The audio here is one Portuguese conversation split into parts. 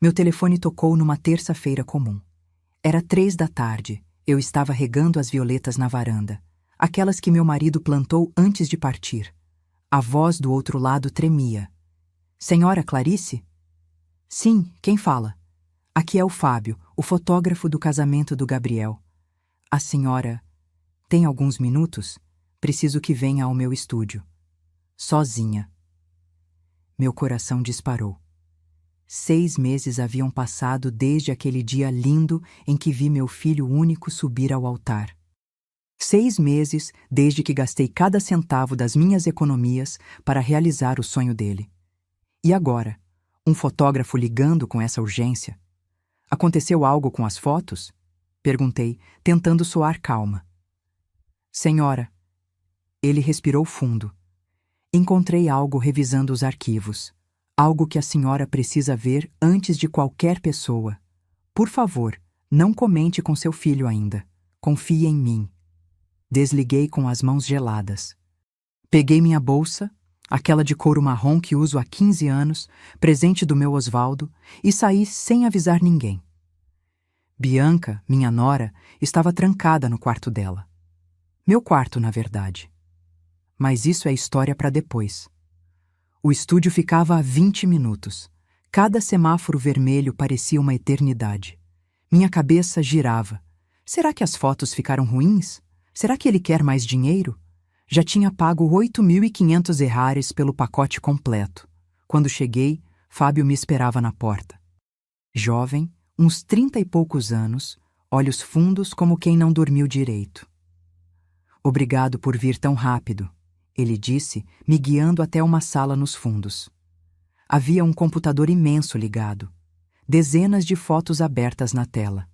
Meu telefone tocou numa terça-feira comum. Era 3 da tarde. Eu estava regando as violetas na varanda, aquelas que meu marido plantou antes de partir. A voz do outro lado tremia. Senhora Clarice? Sim, quem fala? Aqui é o Fábio, o fotógrafo do casamento do Gabriel. A senhora tem alguns minutos? Preciso que venha ao meu estúdio. Sozinha. Meu coração disparou. 6 meses haviam passado desde aquele dia lindo em que vi meu filho único subir ao altar. 6 meses desde que gastei cada centavo das minhas economias para realizar o sonho dele. E agora, um fotógrafo ligando com essa urgência? Aconteceu algo com as fotos? Perguntei, tentando soar calma. Senhora, ele respirou fundo. Encontrei algo revisando os arquivos. Algo que a senhora precisa ver antes de qualquer pessoa. Por favor, não comente com seu filho ainda. Confie em mim. Desliguei com as mãos geladas. Peguei minha bolsa, aquela de couro marrom que uso há 15 anos, presente do meu Osvaldo, e saí sem avisar ninguém. Bianca, minha nora, estava trancada no quarto dela. Meu quarto, na verdade. Mas isso é história para depois. O estúdio ficava a 20 minutos. Cada semáforo vermelho parecia uma eternidade. Minha cabeça girava. Será que as fotos ficaram ruins? Será que ele quer mais dinheiro? Já tinha pago 8.500 reais pelo pacote completo. Quando cheguei, Fábio me esperava na porta. Jovem, uns 30 e poucos anos, olhos fundos como quem não dormiu direito. Obrigado por vir tão rápido, ele disse, me guiando até uma sala nos fundos. Havia um computador imenso ligado. Dezenas de fotos abertas na tela.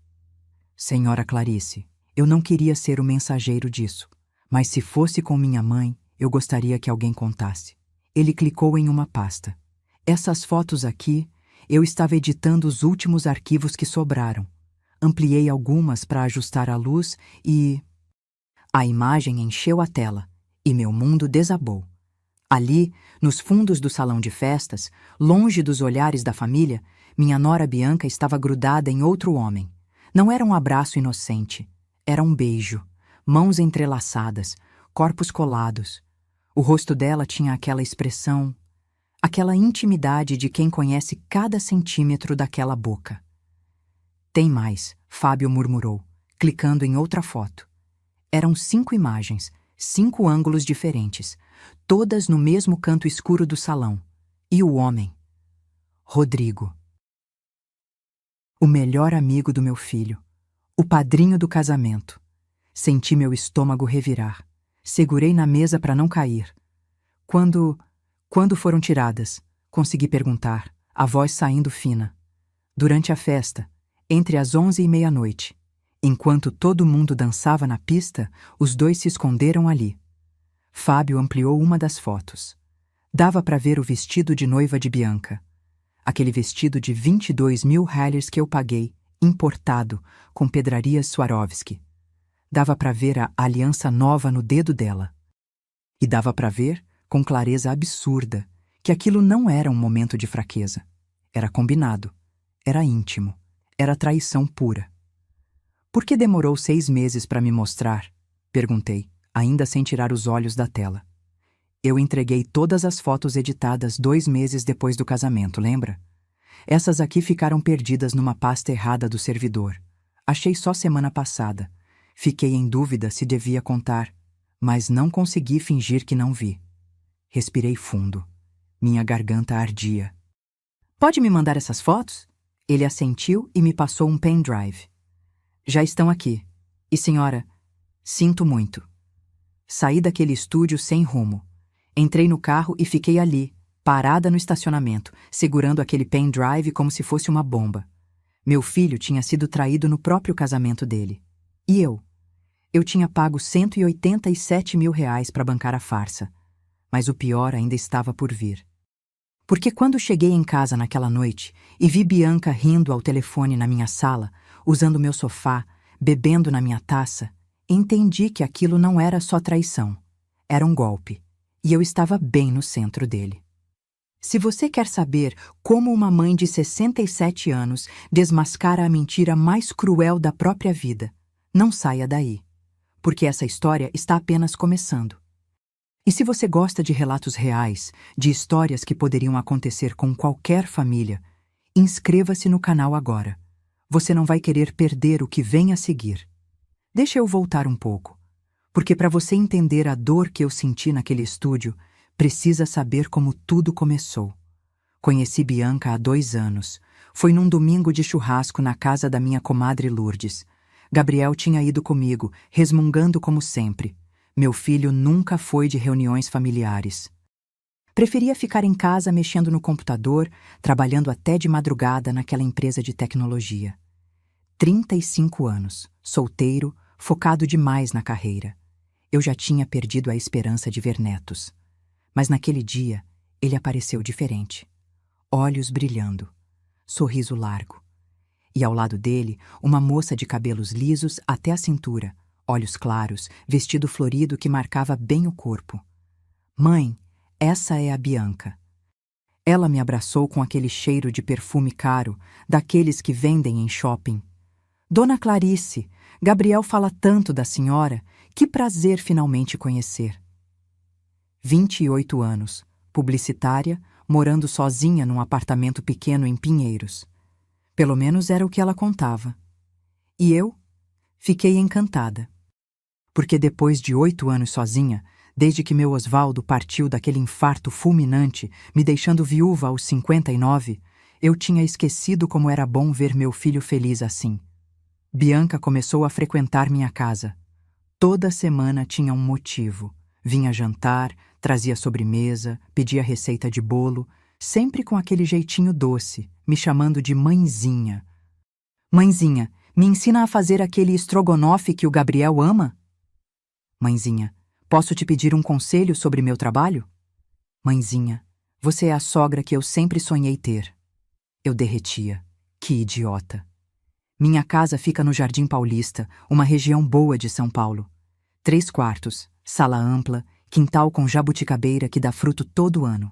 Senhora Clarice, eu não queria ser o mensageiro disso, mas se fosse com minha mãe, eu gostaria que alguém contasse. Ele clicou em uma pasta. Essas fotos aqui, eu estava editando os últimos arquivos que sobraram. Ampliei algumas para ajustar a luz e... A imagem encheu a tela. E meu mundo desabou. Ali, nos fundos do salão de festas, longe dos olhares da família, minha nora Bianca estava grudada em outro homem. Não era um abraço inocente. Era um beijo. Mãos entrelaçadas, corpos colados. O rosto dela tinha aquela expressão, aquela intimidade de quem conhece cada centímetro daquela boca. Tem mais, Fábio murmurou, clicando em outra foto. Eram 5 imagens, 5 ângulos diferentes, todas no mesmo canto escuro do salão. E o homem? Rodrigo. O melhor amigo do meu filho. O padrinho do casamento. Senti meu estômago revirar. Segurei na mesa para não cair. Quando foram tiradas? Consegui perguntar, a voz saindo fina. Durante a festa, entre as 11 e meia-noite. Enquanto todo mundo dançava na pista, os dois se esconderam ali. Fábio ampliou uma das fotos. Dava para ver o vestido de noiva de Bianca. Aquele vestido de 22.000 reais que eu paguei, importado, com pedrarias Swarovski. Dava para ver a aliança nova no dedo dela. E dava para ver, com clareza absurda, que aquilo não era um momento de fraqueza. Era combinado. Era íntimo. Era traição pura. Por que demorou 6 meses para me mostrar? Perguntei, ainda sem tirar os olhos da tela. Eu entreguei todas as fotos editadas 2 meses depois do casamento, lembra? Essas aqui ficaram perdidas numa pasta errada do servidor. Achei só semana passada. Fiquei em dúvida se devia contar, mas não consegui fingir que não vi. Respirei fundo. Minha garganta ardia. Pode me mandar essas fotos? Ele assentiu e me passou um pendrive. Já estão aqui. E senhora, sinto muito. Saí daquele estúdio sem rumo. Entrei no carro e fiquei ali, parada no estacionamento, segurando aquele pendrive como se fosse uma bomba. Meu filho tinha sido traído no próprio casamento dele. E eu? Eu tinha pago 187.000 reais para bancar a farsa. Mas o pior ainda estava por vir. Porque quando cheguei em casa naquela noite e vi Bianca rindo ao telefone na minha sala, usando meu sofá, bebendo na minha taça, entendi que aquilo não era só traição. Era um golpe. E eu estava bem no centro dele. Se você quer saber como uma mãe de 67 anos desmascara a mentira mais cruel da própria vida, não saia daí, porque essa história está apenas começando. E se você gosta de relatos reais, de histórias que poderiam acontecer com qualquer família, inscreva-se no canal agora. Você não vai querer perder o que vem a seguir. Deixa eu voltar um pouco, porque para você entender a dor que eu senti naquele estúdio, precisa saber como tudo começou. Conheci Bianca há 2 anos. Foi num domingo de churrasco na casa da minha comadre Lourdes. Gabriel tinha ido comigo, resmungando como sempre. Meu filho nunca foi de reuniões familiares. Preferia ficar em casa mexendo no computador, trabalhando até de madrugada naquela empresa de tecnologia. 35 anos, solteiro, focado demais na carreira. Eu já tinha perdido a esperança de ver netos. Mas naquele dia, ele apareceu diferente. Olhos brilhando, sorriso largo. E ao lado dele, uma moça de cabelos lisos até a cintura, olhos claros, vestido florido que marcava bem o corpo. Mãe, essa é a Bianca. Ela me abraçou com aquele cheiro de perfume caro, daqueles que vendem em shopping. Dona Clarice, Gabriel fala tanto da senhora, que prazer finalmente conhecer. 28 anos, publicitária, morando sozinha num apartamento pequeno em Pinheiros. Pelo menos era o que ela contava. E eu? Fiquei encantada. Porque depois de 8 anos sozinha, desde que meu Osvaldo partiu daquele infarto fulminante, me deixando viúva aos 59, eu tinha esquecido como era bom ver meu filho feliz assim. Bianca começou a frequentar minha casa. Toda semana tinha um motivo. Vinha jantar, trazia sobremesa, pedia receita de bolo, sempre com aquele jeitinho doce, me chamando de mãezinha. Mãezinha, me ensina a fazer aquele estrogonofe que o Gabriel ama? Mãezinha, posso te pedir um conselho sobre meu trabalho? Mãezinha, você é a sogra que eu sempre sonhei ter. Eu derretia. Que idiota. Minha casa fica no Jardim Paulista, uma região boa de São Paulo. 3 quartos, sala ampla, quintal com jabuticabeira que dá fruto todo ano.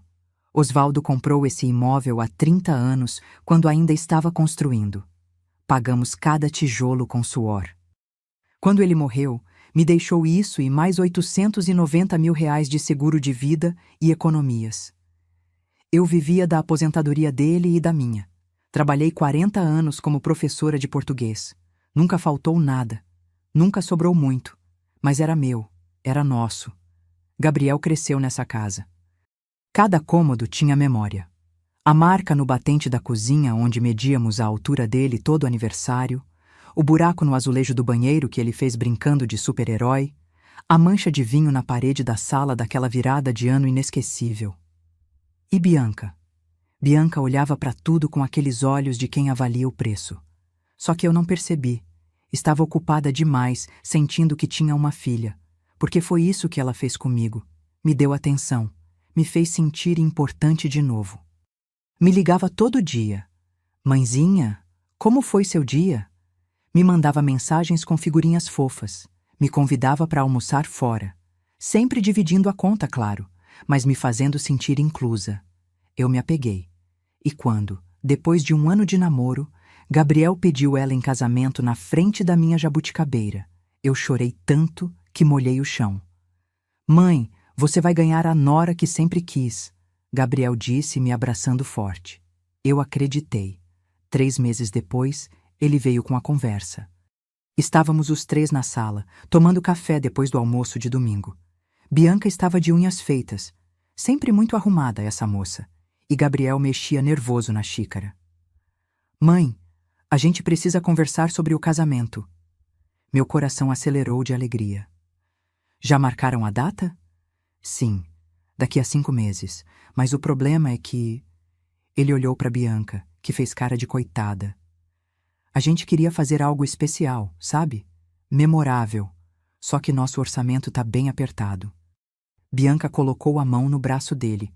Osvaldo comprou esse imóvel há 30 anos, quando ainda estava construindo. Pagamos cada tijolo com suor. Quando ele morreu, me deixou isso e mais 890 mil reais de seguro de vida e economias. Eu vivia da aposentadoria dele e da minha. Trabalhei 40 anos como professora de português. Nunca faltou nada. Nunca sobrou muito. Mas era meu, era nosso. Gabriel cresceu nessa casa. Cada cômodo tinha memória. A marca no batente da cozinha onde medíamos a altura dele todo aniversário, o buraco no azulejo do banheiro que ele fez brincando de super-herói, a mancha de vinho na parede da sala daquela virada de ano inesquecível. E Bianca? Bianca olhava para tudo com aqueles olhos de quem avalia o preço. Só que eu não percebi. Estava ocupada demais, sentindo que tinha uma filha. Porque foi isso que ela fez comigo. Me deu atenção. Me fez sentir importante de novo. Me ligava todo dia. Mãezinha, como foi seu dia? Me mandava mensagens com figurinhas fofas. Me convidava para almoçar fora. Sempre dividindo a conta, claro, mas me fazendo sentir inclusa. Eu me apeguei. E quando, depois de 1 ano de namoro, Gabriel pediu ela em casamento na frente da minha jabuticabeira, eu chorei tanto que molhei o chão. Mãe, você vai ganhar a nora que sempre quis, Gabriel disse, me abraçando forte. Eu acreditei. 3 meses depois, ele veio com a conversa. Estávamos os 3 na sala, tomando café depois do almoço de domingo. Bianca estava de unhas feitas, sempre muito arrumada essa moça, e Gabriel mexia nervoso na xícara. Mãe, a gente precisa conversar sobre o casamento. Meu coração acelerou de alegria. Já marcaram a data? Sim, daqui a 5 meses, mas o problema é que... Ele olhou para Bianca, que fez cara de coitada. A gente queria fazer algo especial, sabe? Memorável. Só que nosso orçamento tá bem apertado. Bianca colocou a mão no braço dele.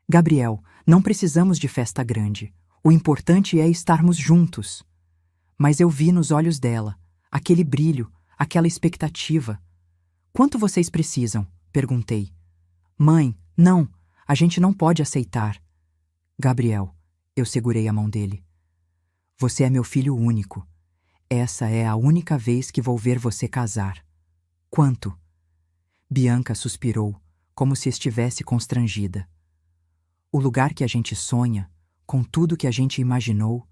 Gabriel, não precisamos de festa grande. O importante é estarmos juntos. Mas eu vi nos olhos dela, aquele brilho, aquela expectativa. Quanto vocês precisam? Perguntei. Mãe, não, a gente não pode aceitar. Gabriel, eu segurei a mão dele. Você é meu filho único. Essa é a única vez que vou ver você casar. Quanto? Bianca suspirou, como se estivesse constrangida. O lugar que a gente sonha, com tudo que a gente imaginou,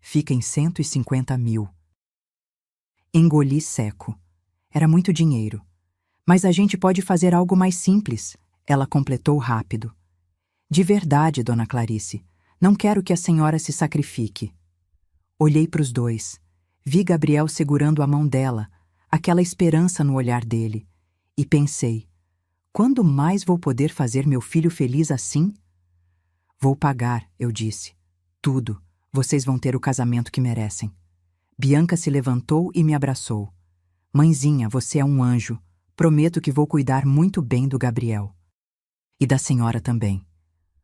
fica em 150 mil. Engoli seco. Era muito dinheiro. Mas a gente pode fazer algo mais simples, ela completou rápido. De verdade, dona Clarice, não quero que a senhora se sacrifique. Olhei para os dois. Vi Gabriel segurando a mão dela, aquela esperança no olhar dele, e pensei, quando mais vou poder fazer meu filho feliz assim? Vou pagar, eu disse. Tudo. Vocês vão ter o casamento que merecem. Bianca se levantou e me abraçou. Mãezinha, você é um anjo. Prometo que vou cuidar muito bem do Gabriel. E da senhora também.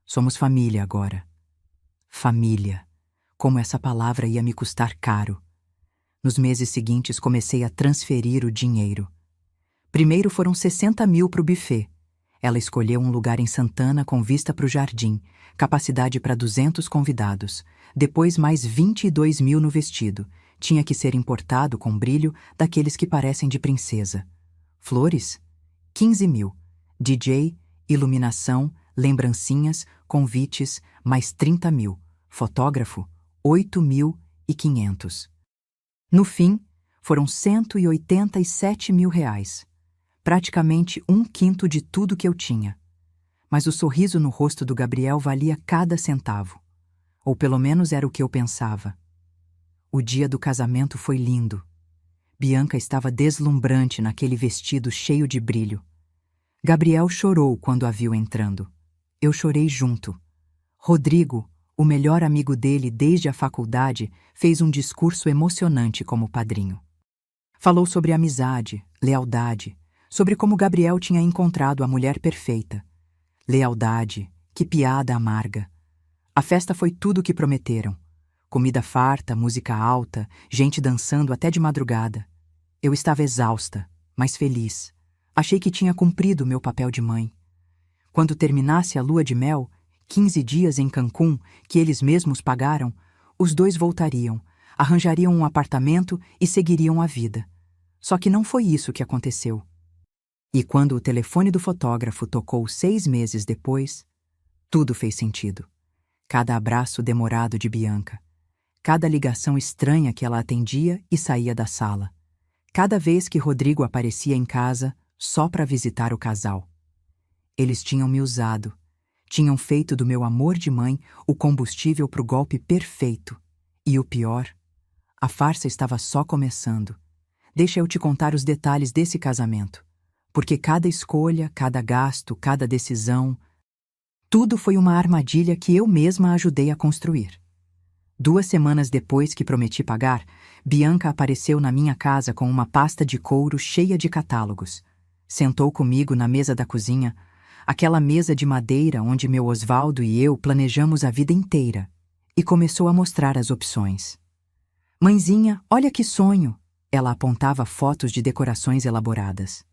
Somos família agora. Família. Como essa palavra ia me custar caro. Nos meses seguintes comecei a transferir o dinheiro. Primeiro foram 60 mil para o buffet. Ela escolheu um lugar em Santana com vista para o jardim, capacidade para 200 convidados. Depois mais 22 mil no vestido. Tinha que ser importado com brilho daqueles que parecem de princesa. Flores? 15 mil. DJ, iluminação, lembrancinhas, convites, mais 30 mil. Fotógrafo? 8.500. No fim, foram 187 mil reais. Praticamente 1/5 de tudo que eu tinha. Mas o sorriso no rosto do Gabriel valia cada centavo. Ou pelo menos era o que eu pensava. O dia do casamento foi lindo. Bianca estava deslumbrante naquele vestido cheio de brilho. Gabriel chorou quando a viu entrando. Eu chorei junto. Rodrigo, o melhor amigo dele desde a faculdade, fez um discurso emocionante como padrinho. Falou sobre amizade, lealdade, sobre como Gabriel tinha encontrado a mulher perfeita. Lealdade, que piada amarga. A festa foi tudo o que prometeram. Comida farta, música alta, gente dançando até de madrugada. Eu estava exausta, mas feliz. Achei que tinha cumprido meu papel de mãe. Quando terminasse a lua de mel, 15 dias em Cancún, que eles mesmos pagaram, os dois voltariam, arranjariam um apartamento e seguiriam a vida. Só que não foi isso que aconteceu. E quando o telefone do fotógrafo tocou 6 meses depois, tudo fez sentido. Cada abraço demorado de Bianca. Cada ligação estranha que ela atendia e saía da sala. Cada vez que Rodrigo aparecia em casa, só para visitar o casal. Eles tinham me usado. Tinham feito do meu amor de mãe o combustível para o golpe perfeito. E o pior, a farsa estava só começando. Deixa eu te contar os detalhes desse casamento. Porque cada escolha, cada gasto, cada decisão, tudo foi uma armadilha que eu mesma ajudei a construir. 2 semanas depois que prometi pagar, Bianca apareceu na minha casa com uma pasta de couro cheia de catálogos. Sentou comigo na mesa da cozinha, aquela mesa de madeira onde meu Osvaldo e eu planejamos a vida inteira, e começou a mostrar as opções. Mãezinha, olha que sonho! Ela apontava fotos de decorações elaboradas.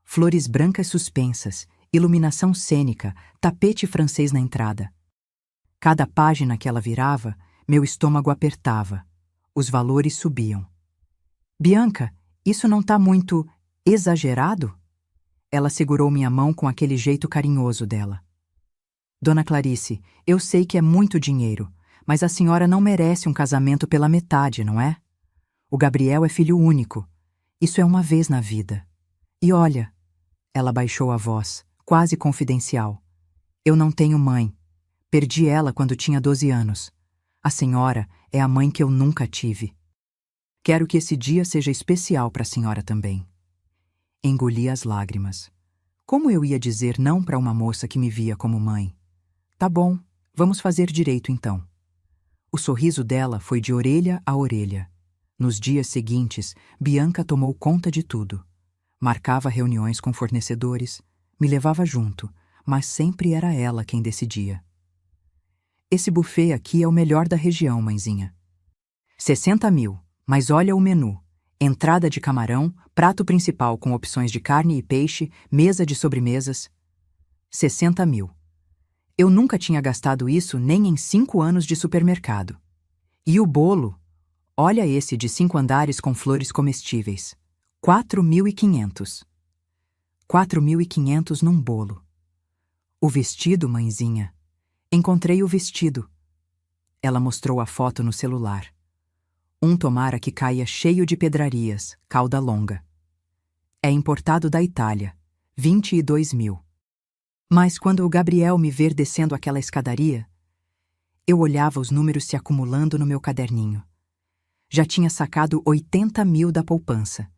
Flores brancas suspensas, iluminação cênica, tapete francês na entrada. Cada página que ela virava, meu estômago apertava. Os valores subiam. Bianca, isso não tá muito exagerado? Ela segurou minha mão com aquele jeito carinhoso dela. Dona Clarice, eu sei que é muito dinheiro, mas a senhora não merece um casamento pela metade, não é? O Gabriel é filho único. Isso é uma vez na vida. E olha, ela baixou a voz, quase confidencial. Eu não tenho mãe. Perdi ela quando tinha 12 anos. A senhora é a mãe que eu nunca tive. Quero que esse dia seja especial para a senhora também. Engoli as lágrimas. Como eu ia dizer não para uma moça que me via como mãe? Tá bom, vamos fazer direito então. O sorriso dela foi de orelha a orelha. Nos dias seguintes, Bianca tomou conta de tudo. Marcava reuniões com fornecedores, me levava junto, mas sempre era ela quem decidia. Esse buffet aqui é o melhor da região, mãezinha. 60 mil, mas olha o menu. Entrada de camarão, prato principal com opções de carne e peixe, mesa de sobremesas. 60 mil. Eu nunca tinha gastado isso nem em 5 anos de supermercado. E o bolo? Olha esse de 5 andares com flores comestíveis. 4.500. 4.500 num bolo. O vestido, mãezinha. Encontrei o vestido. Ela mostrou a foto no celular. Tomara que caia cheio de pedrarias, cauda longa. É importado da Itália, 22.000. Mas quando o Gabriel me ver descendo aquela escadaria, eu olhava os números se acumulando no meu caderninho. Já tinha sacado 80.000 da poupança,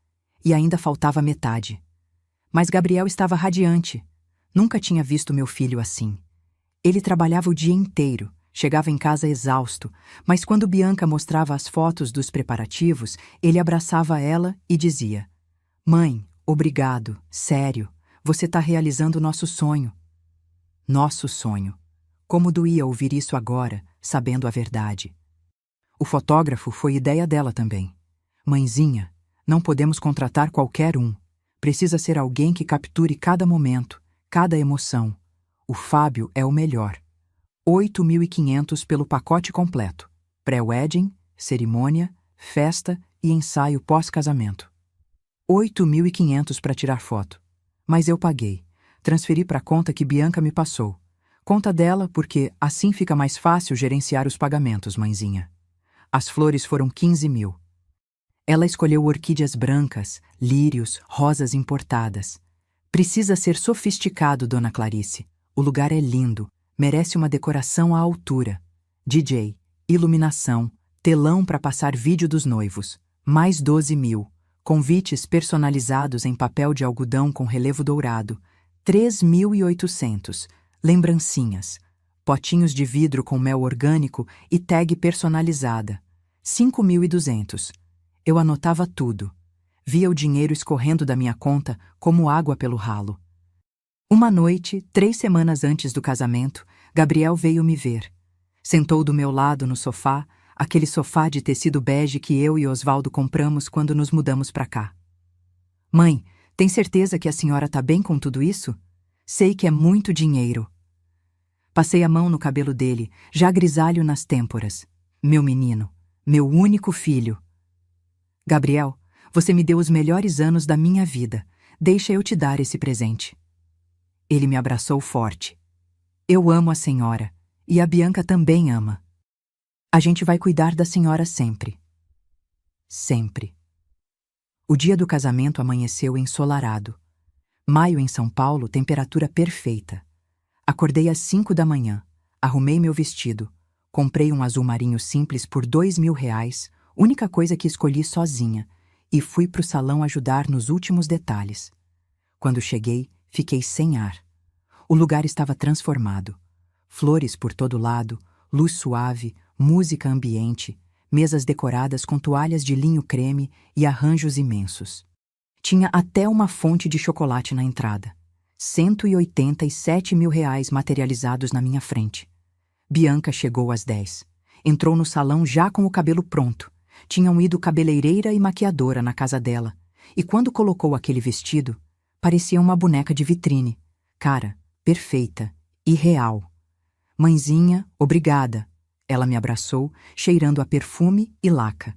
e ainda faltava metade. Mas Gabriel estava radiante. Nunca tinha visto meu filho assim. Ele trabalhava o dia inteiro, chegava em casa exausto, mas quando Bianca mostrava as fotos dos preparativos, ele abraçava ela e dizia: "Mãe, obrigado, sério, você está realizando nosso sonho." Nosso sonho. Como doía ouvir isso agora, sabendo a verdade. O fotógrafo foi ideia dela também. "Mãezinha, não podemos contratar qualquer um. Precisa ser alguém que capture cada momento, cada emoção. O Fábio é o melhor. 8.500 pelo pacote completo. Pré-wedding, cerimônia, festa e ensaio pós-casamento. 8.500 para tirar foto. Mas eu paguei. Transferi para a conta que Bianca me passou. Conta dela porque assim fica mais fácil gerenciar os pagamentos, mãezinha. As flores foram 15.000. Ela escolheu orquídeas brancas, lírios, rosas importadas. Precisa ser sofisticado, dona Clarice. O lugar é lindo, merece uma decoração à altura. DJ, iluminação, telão para passar vídeo dos noivos. Mais 12.000. Convites personalizados em papel de algodão com relevo dourado. 3.800. Lembrancinhas. Potinhos de vidro com mel orgânico e tag personalizada. 5.200. Eu anotava tudo. Via o dinheiro escorrendo da minha conta como água pelo ralo. Uma noite, 3 semanas antes do casamento, Gabriel veio me ver. Sentou do meu lado no sofá, aquele sofá de tecido bege que eu e Osvaldo compramos quando nos mudamos para cá. "Mãe, tem certeza que a senhora tá bem com tudo isso? Sei que é muito dinheiro." Passei a mão no cabelo dele, já grisalho nas têmporas. "Meu menino, meu único filho." "Gabriel, você me deu os melhores anos da minha vida. Deixa eu te dar esse presente." Ele me abraçou forte. "Eu amo a senhora, e a Bianca também ama. A gente vai cuidar da senhora sempre." Sempre. O dia do casamento amanheceu ensolarado. Maio em São Paulo, temperatura perfeita. Acordei às 5 da manhã, arrumei meu vestido, comprei um azul marinho simples por R$ 2.000, única coisa que escolhi sozinha, e fui pro salão ajudar nos últimos detalhes. Quando cheguei, fiquei sem ar. O lugar estava transformado. Flores por todo lado, luz suave, música ambiente, mesas decoradas com toalhas de linho creme e arranjos imensos. Tinha até uma fonte de chocolate na entrada. R$ 187.000 materializados na minha frente. Bianca chegou às 10. Entrou no salão já com o cabelo pronto. Tinham ido cabeleireira e maquiadora na casa dela. E quando colocou aquele vestido, parecia uma boneca de vitrine. Cara, perfeita e real. "Mãezinha, obrigada." Ela me abraçou, cheirando a perfume e laca.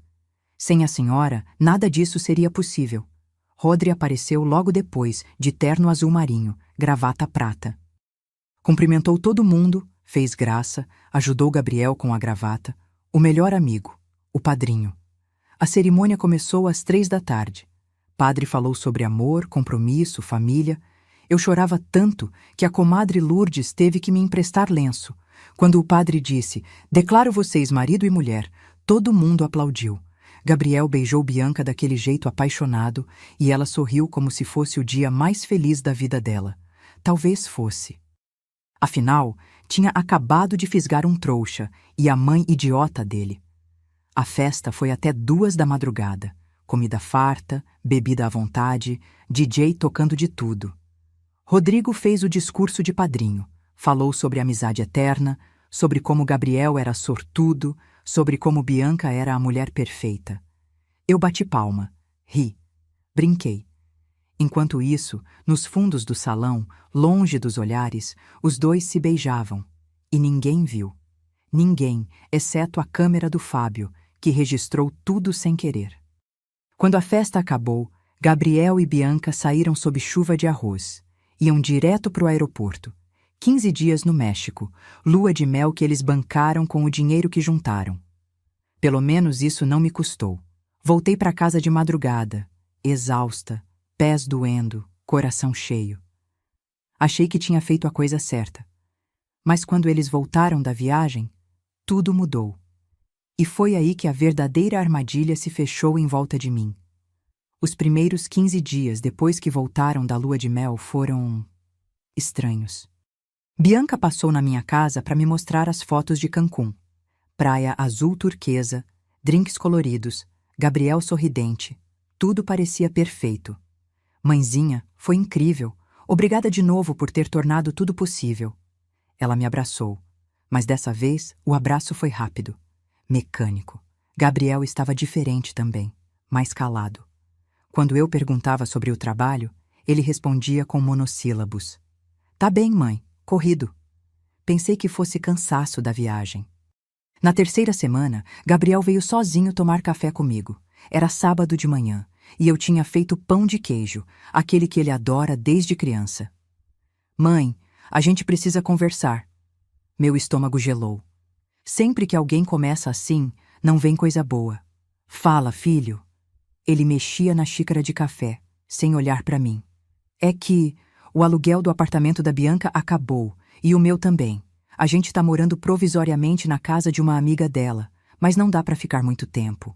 Sem a senhora, nada disso seria possível. Rodri apareceu logo depois, de terno azul marinho, gravata prata. Cumprimentou todo mundo, fez graça, ajudou Gabriel com a gravata, o melhor amigo, o padrinho. A cerimônia começou às 3 da tarde. Padre falou sobre amor, compromisso, família. Eu chorava tanto que a comadre Lourdes teve que me emprestar lenço. Quando o padre disse: "Declaro vocês marido e mulher", todo mundo aplaudiu. Gabriel beijou Bianca daquele jeito apaixonado e ela sorriu como se fosse o dia mais feliz da vida dela. Talvez fosse. Afinal, tinha acabado de fisgar um trouxa e a mãe idiota dele. A festa foi até 2 da madrugada. Comida farta, bebida à vontade, DJ tocando de tudo. Rodrigo fez o discurso de padrinho. Falou sobre amizade eterna, sobre como Gabriel era sortudo, sobre como Bianca era a mulher perfeita. Eu bati palma, ri, brinquei. Enquanto isso, nos fundos do salão, longe dos olhares, os dois se beijavam, E ninguém viu. Ninguém, exceto a câmera do Fábio, que registrou tudo sem querer. Quando a festa acabou, Gabriel e Bianca saíram sob chuva de arroz. Iam direto para o aeroporto. 15 dias no México, lua de mel que eles bancaram com o dinheiro que juntaram. Pelo menos isso não me custou. Voltei para casa de madrugada, exausta, pés doendo, coração cheio. Achei que tinha feito a coisa certa. Mas quando eles voltaram da viagem, tudo mudou. E foi aí que a verdadeira armadilha se fechou em volta de mim. Os primeiros 15 dias depois que voltaram da lua de mel foram estranhos. Bianca passou na minha casa para me mostrar as fotos de Cancún. Praia azul turquesa, drinks coloridos, Gabriel sorridente. Tudo parecia perfeito. Mãezinha, foi incrível. Obrigada de novo por ter tornado tudo possível. Ela me abraçou, mas dessa vez o abraço foi rápido, mecânico. Gabriel estava diferente também, mais calado. Quando eu perguntava sobre o trabalho, ele respondia com monossílabos. Tá bem, mãe, corrido. Pensei que fosse cansaço da viagem. Na terceira semana, Gabriel veio sozinho tomar café comigo. Era sábado de manhã, e eu tinha feito pão de queijo, aquele que ele adora desde criança. Mãe, a gente precisa conversar. Meu estômago gelou. Sempre que alguém começa assim, não vem coisa boa. Fala, filho. Ele mexia na xícara de café, sem olhar para mim. É que o aluguel do apartamento da Bianca acabou, e o meu também. A gente tá morando provisoriamente na casa de uma amiga dela, mas não dá para ficar muito tempo.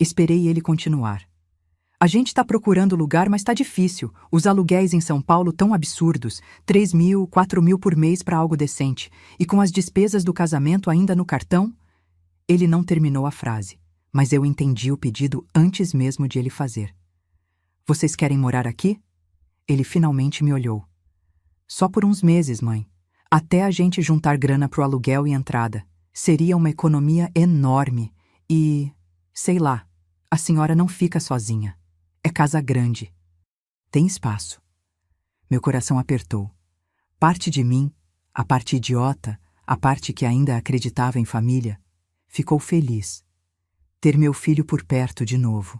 Esperei ele continuar. A gente tá procurando lugar, mas tá difícil. Os aluguéis em São Paulo tão absurdos, 3.000, 4.000 por mês para algo decente, e com as despesas do casamento ainda no cartão? Ele não terminou a frase, mas eu entendi o pedido antes mesmo de ele fazer. Vocês querem morar aqui? Ele finalmente me olhou. Só por uns meses, mãe. Até a gente juntar grana pro aluguel e entrada. Seria uma economia enorme e, sei lá, a senhora não fica sozinha. É casa grande. Tem espaço. Meu coração apertou. Parte de mim, a parte idiota, a parte que ainda acreditava em família, ficou feliz. Ter meu filho por perto de novo.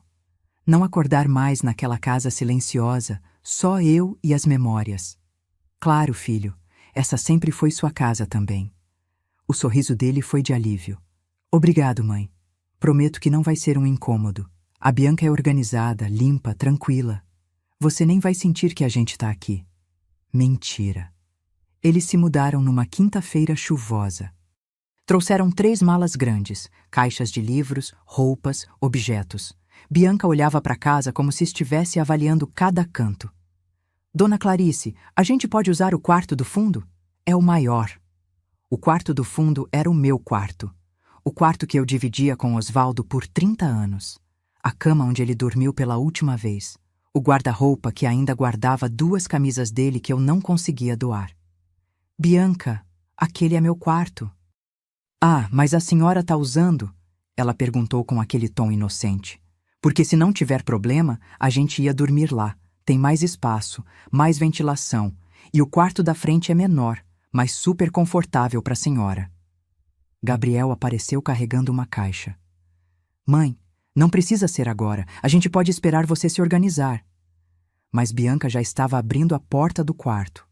Não acordar mais naquela casa silenciosa, só eu e as memórias. Claro, filho, essa sempre foi sua casa também. O sorriso dele foi de alívio. Obrigado, mãe. Prometo que não vai ser um incômodo. A Bianca é organizada, limpa, tranquila. Você nem vai sentir que a gente tá aqui. Mentira. Eles se mudaram numa quinta-feira chuvosa. Trouxeram 3 malas grandes, caixas de livros, roupas, objetos. Bianca olhava para casa como se estivesse avaliando cada canto. Dona Clarice, a gente pode usar o quarto do fundo? É o maior. O quarto do fundo era o meu quarto. O quarto que eu dividia com Osvaldo por 30 anos. A cama onde ele dormiu pela última vez. O guarda-roupa que ainda guardava 2 camisas dele que eu não conseguia doar. Bianca, aquele é meu quarto. Ah, mas a senhora tá usando? Ela perguntou com aquele tom inocente. Porque se não tiver problema, a gente ia dormir lá. Tem mais espaço, mais ventilação, e o quarto da frente é menor, mas super confortável para a senhora. Gabriel apareceu carregando uma caixa. Mãe, não precisa ser agora, a gente pode esperar você se organizar. Mas Bianca já estava abrindo a porta do quarto.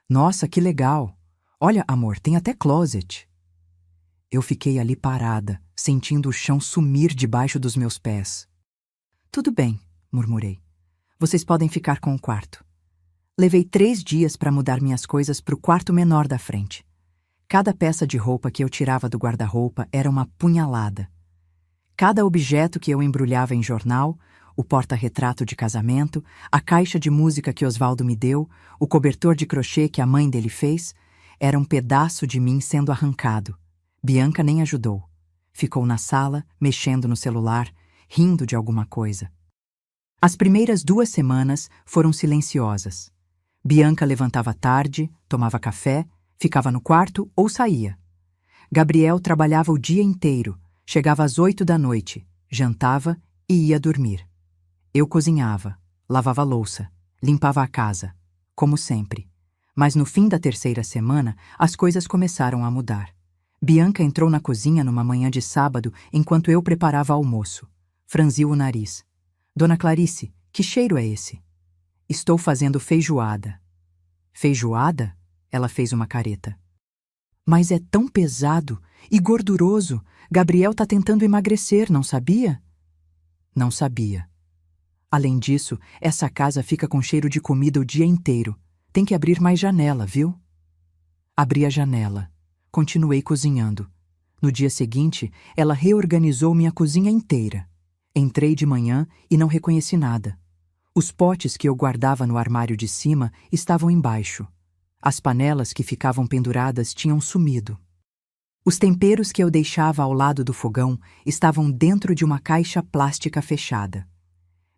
Nossa, que legal! Olha, amor, tem até closet. Eu fiquei ali parada, sentindo o chão sumir debaixo dos meus pés. Tudo bem, murmurei. Vocês podem ficar com o quarto. Levei 3 dias para mudar minhas coisas para o quarto menor da frente. Cada peça de roupa que eu tirava do guarda-roupa era uma punhalada. Cada objeto que eu embrulhava em jornal, o porta-retrato de casamento, a caixa de música que Osvaldo me deu, o cobertor de crochê que a mãe dele fez, era um pedaço de mim sendo arrancado. Bianca nem ajudou. Ficou na sala, mexendo no celular, rindo de alguma coisa. As primeiras 2 semanas foram silenciosas. Bianca levantava tarde, tomava café, ficava no quarto ou saía. Gabriel trabalhava o dia inteiro, chegava às 8 da noite, jantava e ia dormir. Eu cozinhava, lavava louça, limpava a casa, como sempre. Mas no fim da terceira semana, as coisas começaram a mudar. Bianca entrou na cozinha numa manhã de sábado enquanto eu preparava almoço. Franziu o nariz. Dona Clarice, que cheiro é esse? Estou fazendo feijoada. Feijoada? Ela fez uma careta. Mas é tão pesado e gorduroso. Gabriel tá tentando emagrecer, não sabia? Não sabia. Além disso, essa casa fica com cheiro de comida o dia inteiro. Tem que abrir mais janela, viu? Abri a janela. Continuei cozinhando. No dia seguinte, ela reorganizou minha cozinha inteira. Entrei de manhã e não reconheci nada. Os potes que eu guardava no armário de cima estavam embaixo. As panelas que ficavam penduradas tinham sumido. Os temperos que eu deixava ao lado do fogão estavam dentro de uma caixa plástica fechada.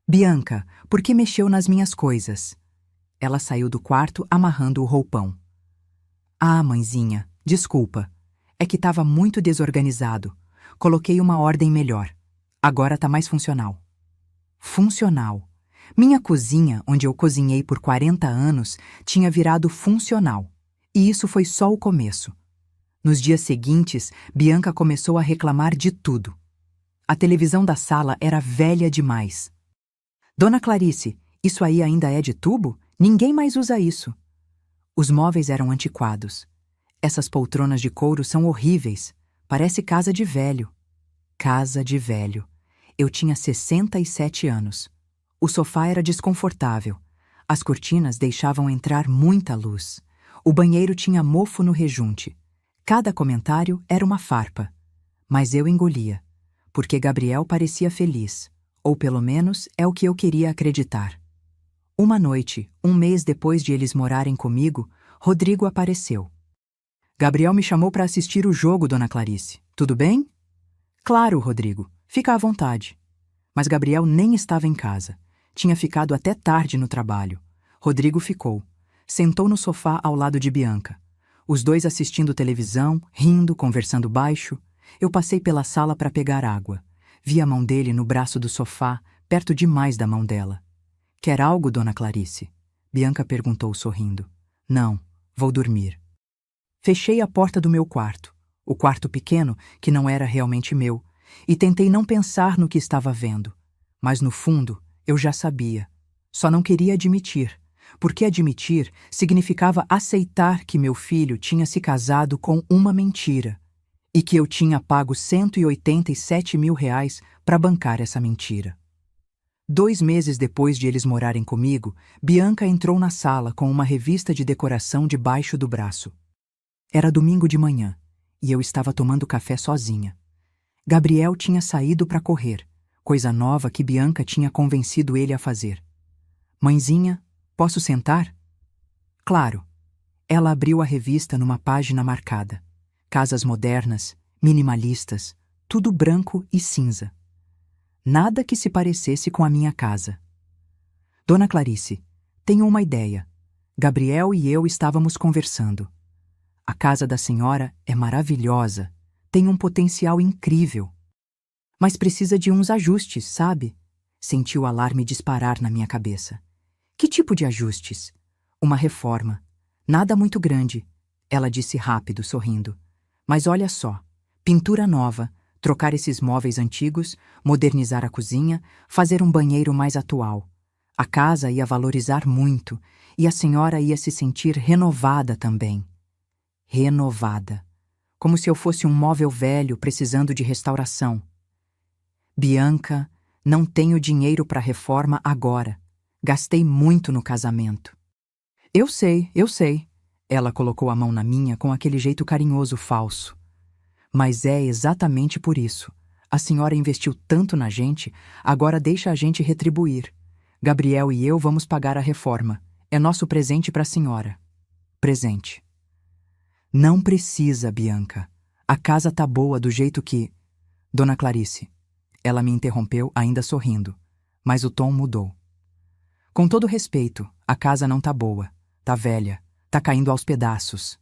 Bianca, por que mexeu nas minhas coisas? Ela saiu do quarto amarrando o roupão. Ah, mãezinha, desculpa. É que estava muito desorganizado. Coloquei uma ordem melhor. Agora tá mais funcional. Funcional. Minha cozinha, onde eu cozinhei por 40 anos, tinha virado funcional. E isso foi só o começo. Nos dias seguintes, Bianca começou a reclamar de tudo. A televisão da sala era velha demais. Dona Clarice, isso aí ainda é de tubo? Ninguém mais usa isso. Os móveis eram antiquados. Essas poltronas de couro são horríveis. Parece casa de velho. Casa de velho. Eu tinha 67 anos. O sofá era desconfortável. As cortinas deixavam entrar muita luz. O banheiro tinha mofo no rejunte. Cada comentário era uma farpa. Mas eu engolia, porque Gabriel parecia feliz. Ou pelo menos é o que eu queria acreditar. Uma noite, um mês depois de eles morarem comigo, Rodrigo apareceu. Gabriel me chamou para assistir o jogo, Dona Clarice. Tudo bem? Claro, Rodrigo. Fica à vontade. Mas Gabriel nem estava em casa. Tinha ficado até tarde no trabalho. Rodrigo ficou. Sentou no sofá ao lado de Bianca. Os dois assistindo televisão, rindo, conversando baixo. Eu passei pela sala para pegar água. Vi a mão dele no braço do sofá, perto demais da mão dela. Quer algo, Dona Clarice? Bianca perguntou sorrindo. Não, vou dormir. Fechei a porta do meu quarto, o quarto pequeno, que não era realmente meu, e tentei não pensar no que estava vendo. Mas no fundo, eu já sabia. Só não queria admitir, porque admitir significava aceitar que meu filho tinha se casado com uma mentira e que eu tinha pago R$187 mil para bancar essa mentira. 2 meses depois de eles morarem comigo, Bianca entrou na sala com uma revista de decoração debaixo do braço. Era domingo de manhã, e eu estava tomando café sozinha. Gabriel tinha saído para correr, coisa nova que Bianca tinha convencido ele a fazer. Mãezinha, posso sentar? Claro. Ela abriu a revista numa página marcada. Casas modernas, minimalistas, tudo branco e cinza. Nada que se parecesse com a minha casa. Dona Clarice, tenho uma ideia. Gabriel e eu estávamos conversando. A casa da senhora é maravilhosa, tem um potencial incrível. Mas precisa de uns ajustes, sabe? Senti o alarme disparar na minha cabeça. Que tipo de ajustes? Uma reforma. Nada muito grande, ela disse rápido, sorrindo. Mas olha só, pintura nova, trocar esses móveis antigos, modernizar a cozinha, fazer um banheiro mais atual. A casa ia valorizar muito e a senhora ia se sentir renovada também. Renovada. Como se eu fosse um móvel velho precisando de restauração. Bianca, não tenho dinheiro para reforma agora. Gastei muito no casamento. Eu sei. Ela colocou a mão na minha com aquele jeito carinhoso falso. Mas é exatamente por isso. A senhora investiu tanto na gente, agora deixa a gente retribuir. Gabriel e eu vamos pagar a reforma. É nosso presente para a senhora. Presente. Não precisa, Bianca. A casa tá boa do jeito que... Dona Clarice. Ela me interrompeu, ainda sorrindo. Mas o tom mudou. Com todo respeito, a casa não tá boa. Tá velha. Tá caindo aos pedaços.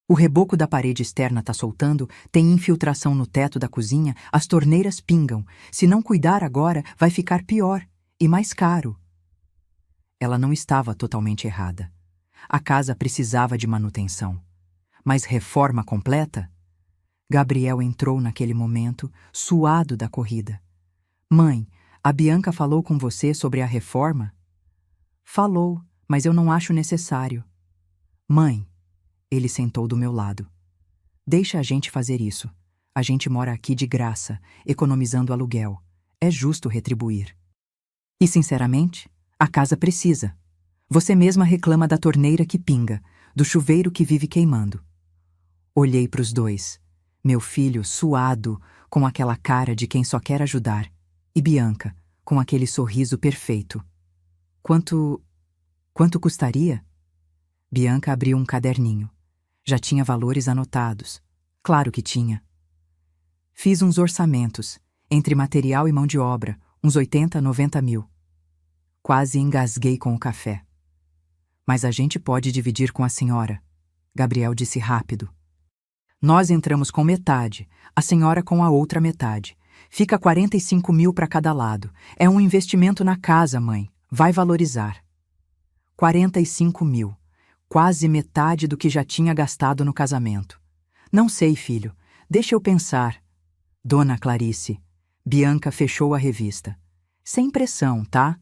O reboco da parede externa tá soltando, tem infiltração no teto da cozinha, as torneiras pingam. Se não cuidar agora, vai ficar pior e mais caro. Ela não estava totalmente errada. A casa precisava de manutenção. Mas reforma completa? Gabriel entrou naquele momento, suado da corrida. Mãe, a Bianca falou com você sobre a reforma? Falou, mas eu não acho necessário. Mãe, ele sentou do meu lado. Deixa a gente fazer isso. A gente mora aqui de graça, economizando aluguel. É justo retribuir. E, sinceramente, a casa precisa. Você mesma reclama da torneira que pinga, do chuveiro que vive queimando. Olhei para os dois. Meu filho, suado, com aquela cara de quem só quer ajudar, e Bianca, com aquele sorriso perfeito. Quanto custaria? Bianca abriu um caderninho. Já tinha valores anotados. Claro que tinha. Fiz uns orçamentos, entre material e mão de obra, uns 80, 90 mil. Quase engasguei com o café. Mas a gente pode dividir com a senhora, Gabriel disse rápido. Nós entramos com metade, a senhora com a outra metade. Fica 45 mil para cada lado. É um investimento na casa, mãe. Vai valorizar. 45 mil. Quase metade do que já tinha gastado no casamento. Não sei, filho. Deixa eu pensar. Dona Clarice. Bianca fechou a revista. Sem pressão, tá?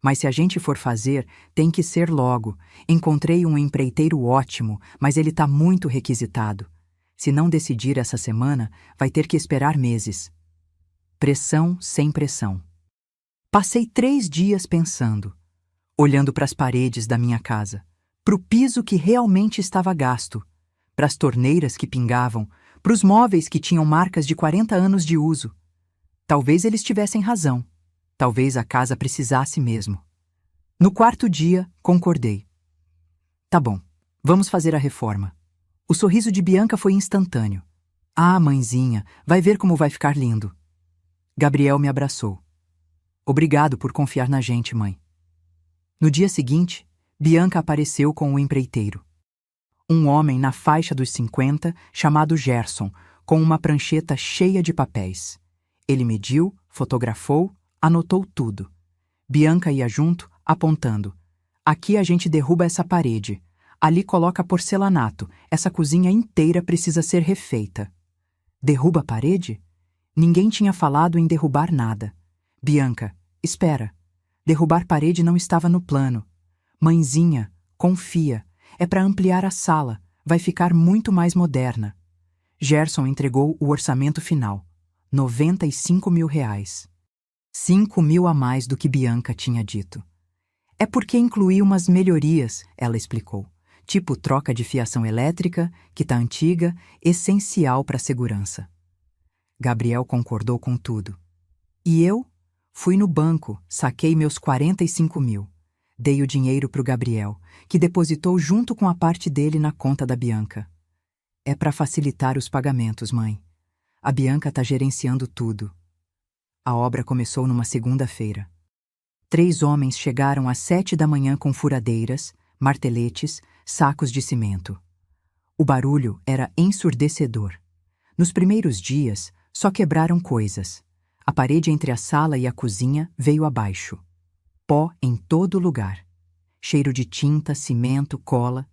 Mas se a gente for fazer, tem que ser logo. Encontrei um empreiteiro ótimo, mas ele tá muito requisitado. Se não decidir essa semana, vai ter que esperar meses. Pressão sem pressão. Passei 3 dias pensando, olhando para as paredes da minha casa, para o piso que realmente estava gasto, para as torneiras que pingavam, para os móveis que tinham marcas de 40 anos de uso. Talvez eles tivessem razão. Talvez a casa precisasse mesmo. No 4º dia, concordei. Tá bom, vamos fazer a reforma. O sorriso de Bianca foi instantâneo. Ah, mãezinha, vai ver como vai ficar lindo. Gabriel me abraçou. Obrigado por confiar na gente, mãe. No dia seguinte, Bianca apareceu com o empreiteiro. Um homem na faixa dos 50, chamado Gerson, com uma prancheta cheia de papéis. Ele mediu, fotografou, anotou tudo. Bianca ia junto, apontando. Aqui a gente derruba essa parede. Ali coloca porcelanato. Essa cozinha inteira precisa ser refeita. Derruba a parede? Ninguém tinha falado em derrubar nada. Bianca, espera. Derrubar parede não estava no plano. Mãezinha, confia. É para ampliar a sala. Vai ficar muito mais moderna. Gerson entregou o orçamento final. 95 mil reais. 5 mil a mais do que Bianca tinha dito. É porque incluí umas melhorias, ela explicou. Tipo troca de fiação elétrica, que tá antiga, essencial para a segurança. Gabriel concordou com tudo. E eu? Fui no banco, saquei meus 45 mil. Dei o dinheiro pro Gabriel, que depositou junto com a parte dele na conta da Bianca. É para facilitar os pagamentos, mãe. A Bianca tá gerenciando tudo. A obra começou numa segunda-feira. 3 homens chegaram às 7 da manhã com furadeiras, marteletes, sacos de cimento. O barulho era ensurdecedor. Nos primeiros dias, só quebraram coisas. A parede entre a sala e a cozinha veio abaixo. Pó em todo lugar. Cheiro de tinta, cimento, cola.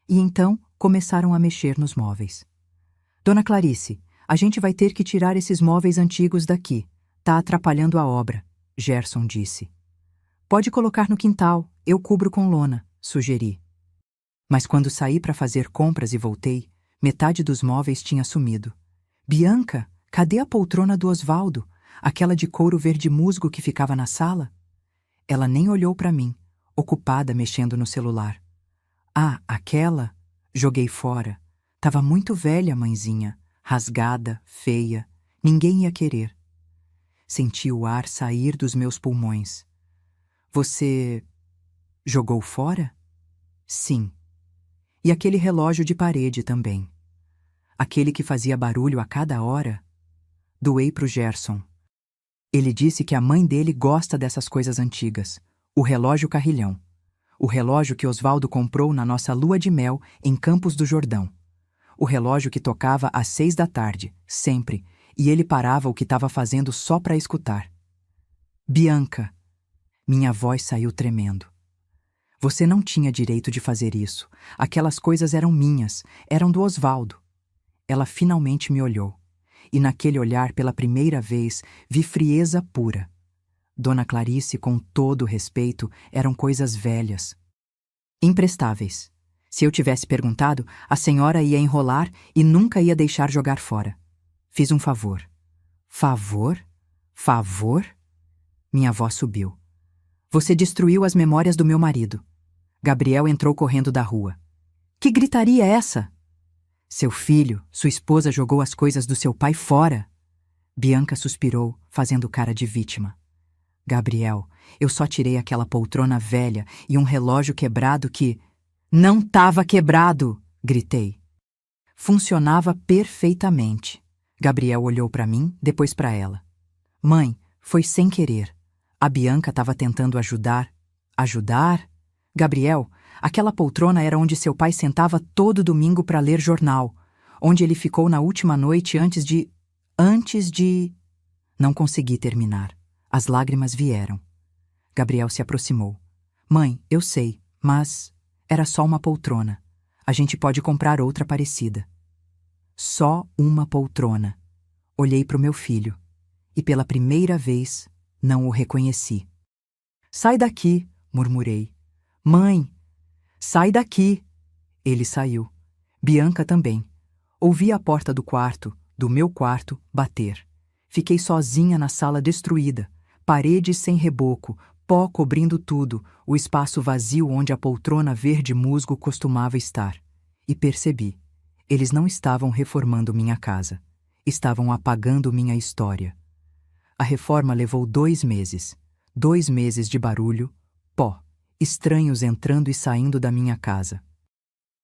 E então começaram a mexer nos móveis. Dona Clarice, a gente vai ter que tirar esses móveis antigos daqui. Tá atrapalhando a obra, Gerson disse. Pode colocar no quintal, eu cubro com lona, sugeri. Mas quando saí para fazer compras e voltei, metade dos móveis tinha sumido. Bianca, cadê a poltrona do Osvaldo? Aquela de couro verde musgo que ficava na sala? Ela nem olhou para mim, ocupada mexendo no celular. Ah, aquela? Joguei fora. Tava muito velha, mãezinha, rasgada, feia. Ninguém ia querer. Senti o ar sair dos meus pulmões. Você jogou fora? Sim. E aquele relógio de parede também. Aquele que fazia barulho a cada hora? Doei pro Gerson. Ele disse que a mãe dele gosta dessas coisas antigas. O relógio carrilhão. O relógio que Osvaldo comprou na nossa lua de mel em Campos do Jordão. O relógio que tocava às 6 da tarde, sempre, e ele parava o que estava fazendo só para escutar. Bianca. Minha voz saiu tremendo. Você não tinha direito de fazer isso. Aquelas coisas eram minhas, eram do Osvaldo. Ela finalmente me olhou. E naquele olhar, pela primeira vez, vi frieza pura. Dona Clarice, com todo o respeito, eram coisas velhas. Imprestáveis. Se eu tivesse perguntado, a senhora ia enrolar e nunca ia deixar jogar fora. Fiz um favor. Favor? Favor? Minha voz subiu. Você destruiu as memórias do meu marido. Gabriel entrou correndo da rua. Que gritaria é essa? Seu filho, sua esposa jogou as coisas do seu pai fora. Bianca suspirou, fazendo cara de vítima. Gabriel, eu só tirei aquela poltrona velha e um relógio quebrado que... Não estava quebrado! Gritei. Funcionava perfeitamente. Gabriel olhou para mim, depois para ela. Mãe, foi sem querer. A Bianca estava tentando ajudar. Ajudar? Gabriel, aquela poltrona era onde seu pai sentava todo domingo para ler jornal, onde ele ficou na última noite antes de... Não consegui terminar. As lágrimas vieram. Gabriel se aproximou. Mãe, eu sei, mas... Era só uma poltrona. A gente pode comprar outra parecida. Só uma poltrona. Olhei para o meu filho. E pela primeira vez, não o reconheci. Sai daqui, murmurei. Mãe, sai daqui. Ele saiu. Bianca também. Ouvi a porta do quarto, do meu quarto, bater. Fiquei sozinha na sala destruída. Paredes sem reboco, pó cobrindo tudo, o espaço vazio onde a poltrona verde musgo costumava estar. E percebi. Eles não estavam reformando minha casa. Estavam apagando minha história. A reforma levou 2 meses. 2 meses de barulho, pó, estranhos entrando e saindo da minha casa.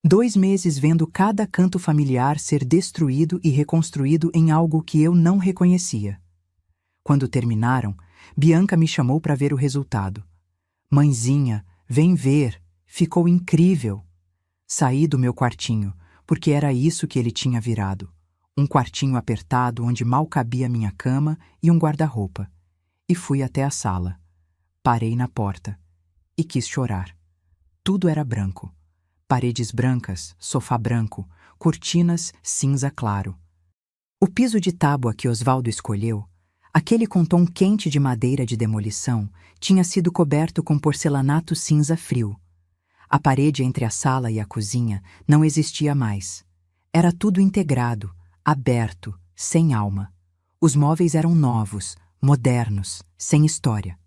2 meses vendo cada canto familiar ser destruído e reconstruído em algo que eu não reconhecia. Quando terminaram, Bianca me chamou para ver o resultado. Mãezinha, vem ver, ficou incrível. Saí do meu quartinho, porque era isso que ele tinha virado. Um quartinho apertado onde mal cabia minha cama e um guarda-roupa. E fui até a sala. Parei na porta. E quis chorar. Tudo era branco. Paredes brancas, sofá branco, cortinas cinza claro. O piso de tábua que Osvaldo escolheu, aquele com tom quente de madeira de demolição, tinha sido coberto com porcelanato cinza frio. A parede entre a sala e a cozinha não existia mais. Era tudo integrado, aberto, sem alma. Os móveis eram novos, modernos, sem história.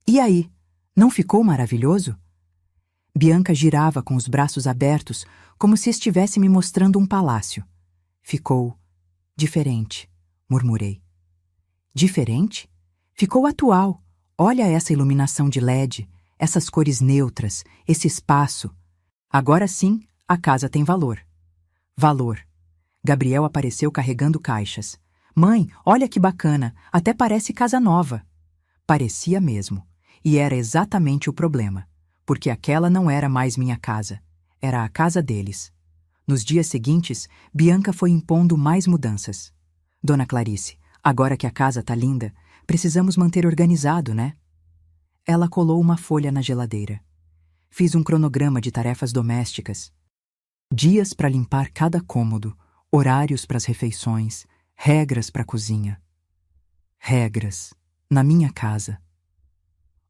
E aí, não ficou maravilhoso? Bianca girava com os braços abertos, como se estivesse me mostrando um palácio. Ficou diferente, murmurei. Diferente? Ficou atual. Olha essa iluminação de LED, essas cores neutras, esse espaço. Agora sim, a casa tem valor. Valor. Gabriel apareceu carregando caixas. Mãe, olha que bacana, até parece casa nova. Parecia mesmo. E era exatamente o problema. Porque aquela não era mais minha casa. Era a casa deles. Nos dias seguintes, Bianca foi impondo mais mudanças. Dona Clarice, agora que a casa tá linda, precisamos manter organizado, né? Ela colou uma folha na geladeira. Fiz um cronograma de tarefas domésticas. Dias para limpar cada cômodo, horários para as refeições, regras para a cozinha. Regras. Na minha casa.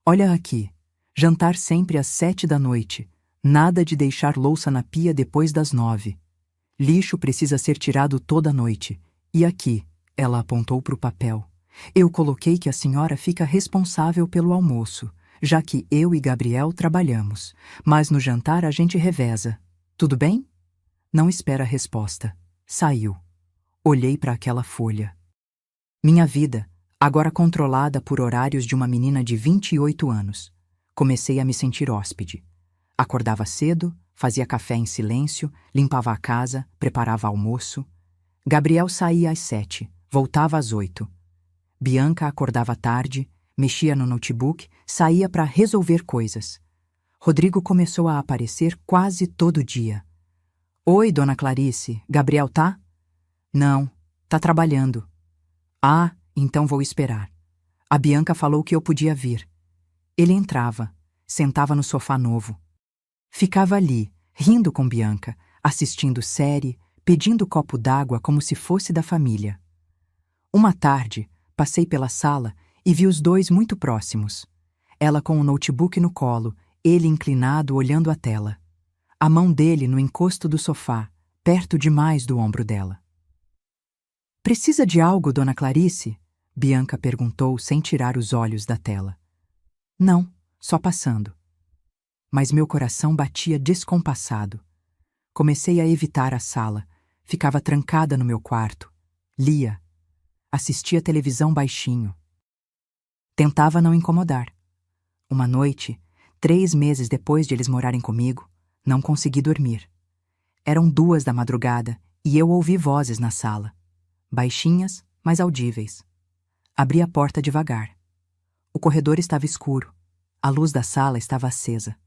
Olha aqui. Jantar sempre às 7 da noite. Nada de deixar louça na pia depois das 9. Lixo precisa ser tirado toda noite. E aqui, ela apontou para o papel. Eu coloquei que a senhora fica responsável pelo almoço, já que eu e Gabriel trabalhamos. Mas no jantar a gente reveza. Tudo bem? Não espera a resposta. Saiu. Olhei para aquela folha. Minha vida, agora controlada por horários de uma menina de 28 anos. Comecei a me sentir hóspede. Acordava cedo, fazia café em silêncio, limpava a casa, preparava almoço. Gabriel saía às 7, voltava às 8. Bianca acordava tarde, mexia no notebook, saía para resolver coisas. Rodrigo começou a aparecer quase todo dia. Oi, dona Clarice, Gabriel tá? Não, tá trabalhando. Ah, então vou esperar. A Bianca falou que eu podia vir. Ele entrava. Sentava no sofá novo. Ficava ali, rindo com Bianca, assistindo série, pedindo copo d'água como se fosse da família. Uma tarde, passei pela sala e vi os dois muito próximos. Ela com o notebook no colo, ele inclinado olhando a tela. A mão dele no encosto do sofá, perto demais do ombro dela. "Precisa de algo, Dona Clarice?" Bianca perguntou sem tirar os olhos da tela. "Não, só passando." Mas meu coração batia descompassado. Comecei a evitar a sala. Ficava trancada no meu quarto. Lia. Assistia televisão baixinho. Tentava não incomodar. Uma noite, 3 meses depois de eles morarem comigo, não consegui dormir. Eram 2 da madrugada e eu ouvi vozes na sala. Baixinhas, mas audíveis. Abri a porta devagar. O corredor estava escuro. A luz da sala estava acesa.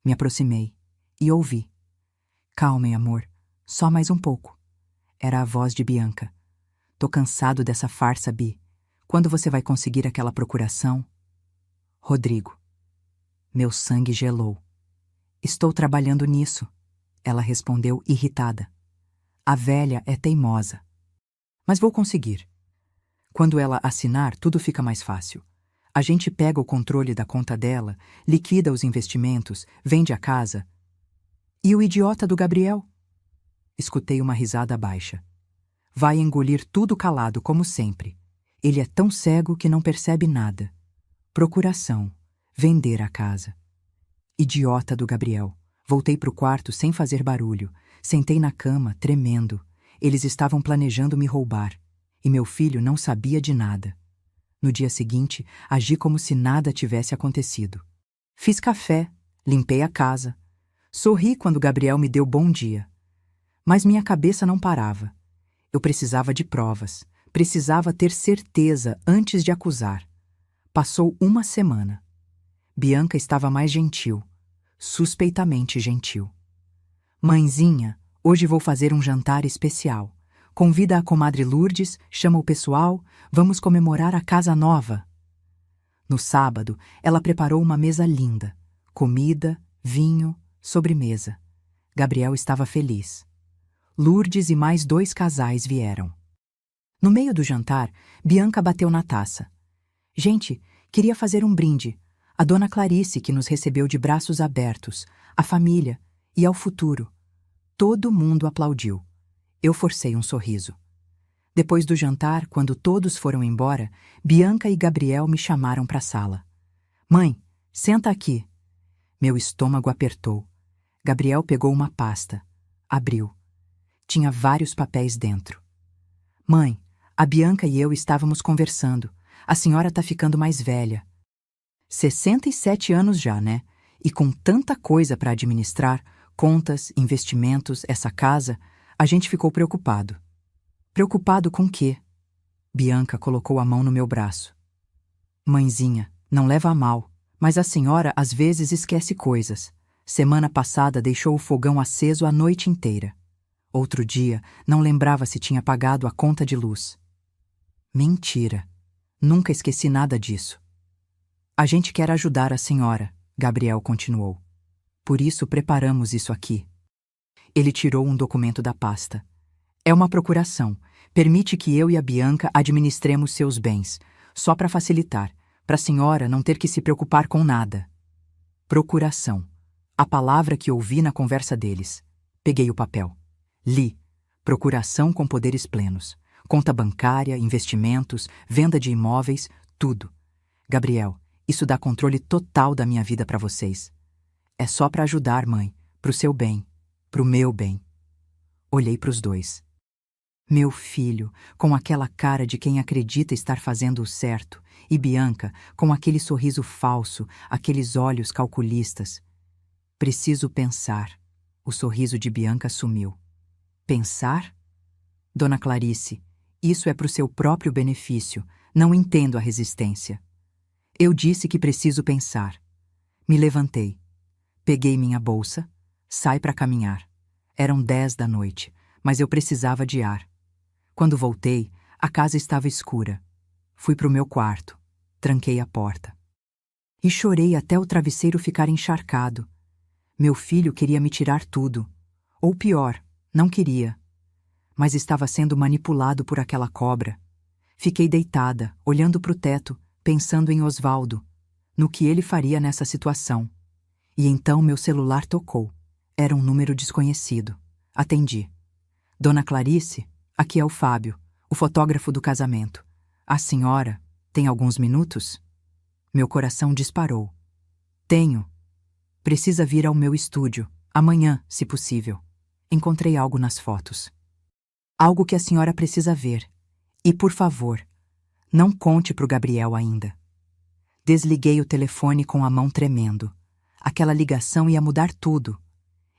Me aproximei e ouvi. "Calma, amor. Só mais um pouco." Era a voz de Bianca. "Tô cansado dessa farsa, Bi. Quando você vai conseguir aquela procuração?" "Rodrigo." Meu sangue gelou. "Estou trabalhando nisso." Ela respondeu irritada. "A velha é teimosa. Mas vou conseguir. Quando ela assinar, tudo fica mais fácil. A gente pega o controle da conta dela, liquida os investimentos, vende a casa." "E o idiota do Gabriel?" Escutei uma risada baixa. "Vai engolir tudo calado, como sempre. Ele é tão cego que não percebe nada. Procuração. Vender a casa." Idiota do Gabriel. Voltei pro quarto sem fazer barulho. Sentei na cama, tremendo. Eles estavam planejando me roubar. E meu filho não sabia de nada. No dia seguinte, agi como se nada tivesse acontecido. Fiz café, limpei a casa. Sorri quando Gabriel me deu bom dia. Mas minha cabeça não parava. Eu precisava de provas. Precisava ter certeza antes de acusar. Passou uma semana. Bianca estava mais gentil. Suspeitamente gentil. "Mãezinha, hoje vou fazer um jantar especial. Convida a comadre Lourdes, chama o pessoal, vamos comemorar a casa nova." No sábado, ela preparou uma mesa linda. Comida, vinho, sobremesa. Gabriel estava feliz. Lourdes e mais 2 casais vieram. No meio do jantar, Bianca bateu na taça. "Gente, queria fazer um brinde. A Dona Clarice, que nos recebeu de braços abertos, a família e ao futuro." Todo mundo aplaudiu. Eu forcei um sorriso. Depois do jantar, quando todos foram embora, Bianca e Gabriel me chamaram para a sala. "Mãe, senta aqui." Meu estômago apertou. Gabriel pegou uma pasta. Abriu. Tinha vários papéis dentro. "Mãe, a Bianca e eu estávamos conversando. A senhora tá ficando mais velha." 67 anos já, né? E com tanta coisa para administrar, contas, investimentos, essa casa, a gente ficou preocupado. "Preocupado com quê?" Bianca colocou a mão no meu braço. "Mãezinha, não leva a mal, mas a senhora às vezes esquece coisas. Semana passada deixou o fogão aceso a noite inteira. Outro dia, não lembrava se tinha pagado a conta de luz." "Mentira. Nunca esqueci nada disso." "A gente quer ajudar a senhora", Gabriel continuou. "Por isso preparamos isso aqui." Ele tirou um documento da pasta. "É uma procuração. Permite que eu e a Bianca administremos seus bens, só para facilitar, para a senhora não ter que se preocupar com nada." Procuração. A palavra que ouvi na conversa deles. Peguei o papel. Li. Procuração com poderes plenos. Conta bancária, investimentos, venda de imóveis, tudo. "Gabriel, isso dá controle total da minha vida para vocês. É só para ajudar, mãe, pro seu bem, pro meu bem." Olhei para os dois. Meu filho, com aquela cara de quem acredita estar fazendo o certo, e Bianca, com aquele sorriso falso, aqueles olhos calculistas. "Preciso pensar." O sorriso de Bianca sumiu. "Pensar? Dona Clarice, isso é pro seu próprio benefício. Não entendo a resistência." Eu disse que preciso pensar. Me levantei. Peguei minha bolsa. Saí para caminhar. Eram 10 da noite, mas eu precisava de ar. Quando voltei, a casa estava escura. Fui para o meu quarto. Tranquei a porta. E chorei até o travesseiro ficar encharcado. Meu filho queria me tirar tudo. Ou pior, não queria. Mas estava sendo manipulado por aquela cobra. Fiquei deitada, olhando para o teto, pensando em Osvaldo, no que ele faria nessa situação. E então meu celular tocou. Era um número desconhecido. Atendi. Dona Clarice, aqui é o Fábio, o fotógrafo do casamento. A senhora tem alguns minutos? Meu coração disparou. Tenho. Precisa vir ao meu estúdio, amanhã, se possível. Encontrei algo nas fotos. Algo que a senhora precisa ver. E, por favor, não conte para o Gabriel ainda. Desliguei o telefone com a mão tremendo. Aquela ligação ia mudar tudo.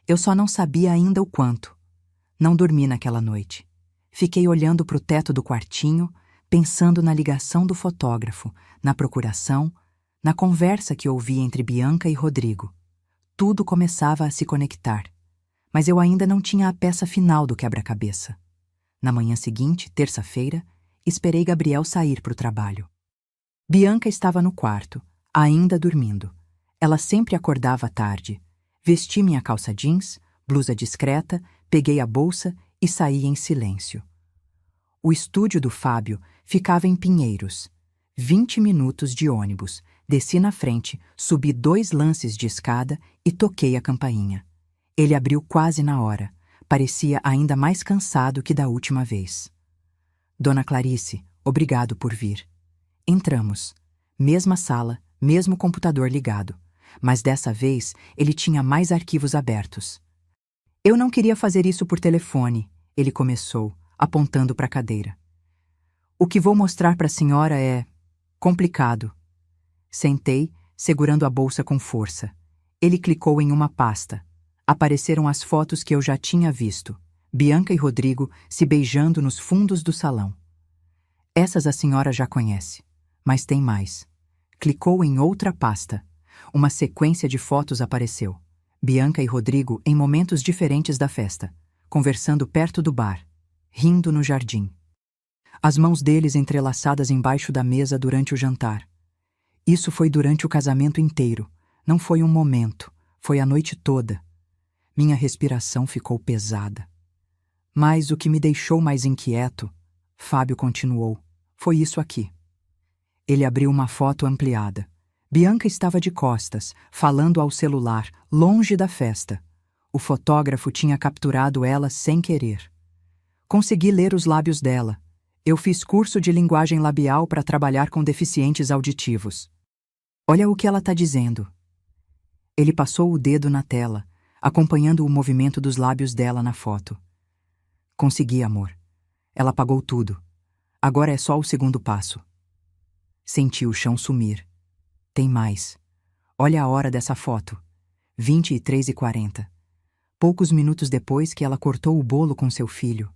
Eu só não sabia ainda o quanto. Não dormi naquela noite. Fiquei olhando para o teto do quartinho, pensando na ligação do fotógrafo, na procuração, na conversa que ouvi entre Bianca e Rodrigo. Tudo começava a se conectar. Mas eu ainda não tinha a peça final do quebra-cabeça. Na manhã seguinte, terça-feira, esperei Gabriel sair para o trabalho. Bianca estava no quarto, ainda dormindo. Ela sempre acordava tarde. Vesti minha calça jeans, blusa discreta, peguei a bolsa e saí em silêncio. O estúdio do Fábio ficava em Pinheiros. 20 minutos de ônibus. Desci na frente, subi 2 lances de escada e toquei a campainha. Ele abriu quase na hora. Parecia ainda mais cansado que da última vez. Dona Clarice, obrigado por vir. Entramos. Mesma sala, mesmo computador ligado. Mas dessa vez ele tinha mais arquivos abertos. Eu não queria fazer isso por telefone, ele começou, apontando para a cadeira. O que vou mostrar para a senhora é complicado. Sentei, segurando a bolsa com força. Ele clicou em uma pasta. Apareceram as fotos que eu já tinha visto. Bianca e Rodrigo se beijando nos fundos do salão. Essas a senhora já conhece, mas tem mais. Clicou em outra pasta. Uma sequência de fotos apareceu. Bianca e Rodrigo em momentos diferentes da festa, conversando perto do bar, rindo no jardim. As mãos deles entrelaçadas embaixo da mesa durante o jantar. Isso foi durante o casamento inteiro. Não foi um momento, foi a noite toda. Minha respiração ficou pesada. Mas o que me deixou mais inquieto, Fábio continuou, foi isso aqui. Ele abriu uma foto ampliada. Bianca estava de costas, falando ao celular, longe da festa. O fotógrafo tinha capturado ela sem querer. Consegui ler os lábios dela. Eu fiz curso de linguagem labial para trabalhar com deficientes auditivos. Olha o que ela está dizendo. Ele passou o dedo na tela, acompanhando o movimento dos lábios dela na foto. Consegui, amor. Ela apagou tudo. Agora é só o segundo passo. Senti o chão sumir. Tem mais. Olha a hora dessa foto. 23h40. Poucos minutos depois que ela cortou o bolo com seu filho.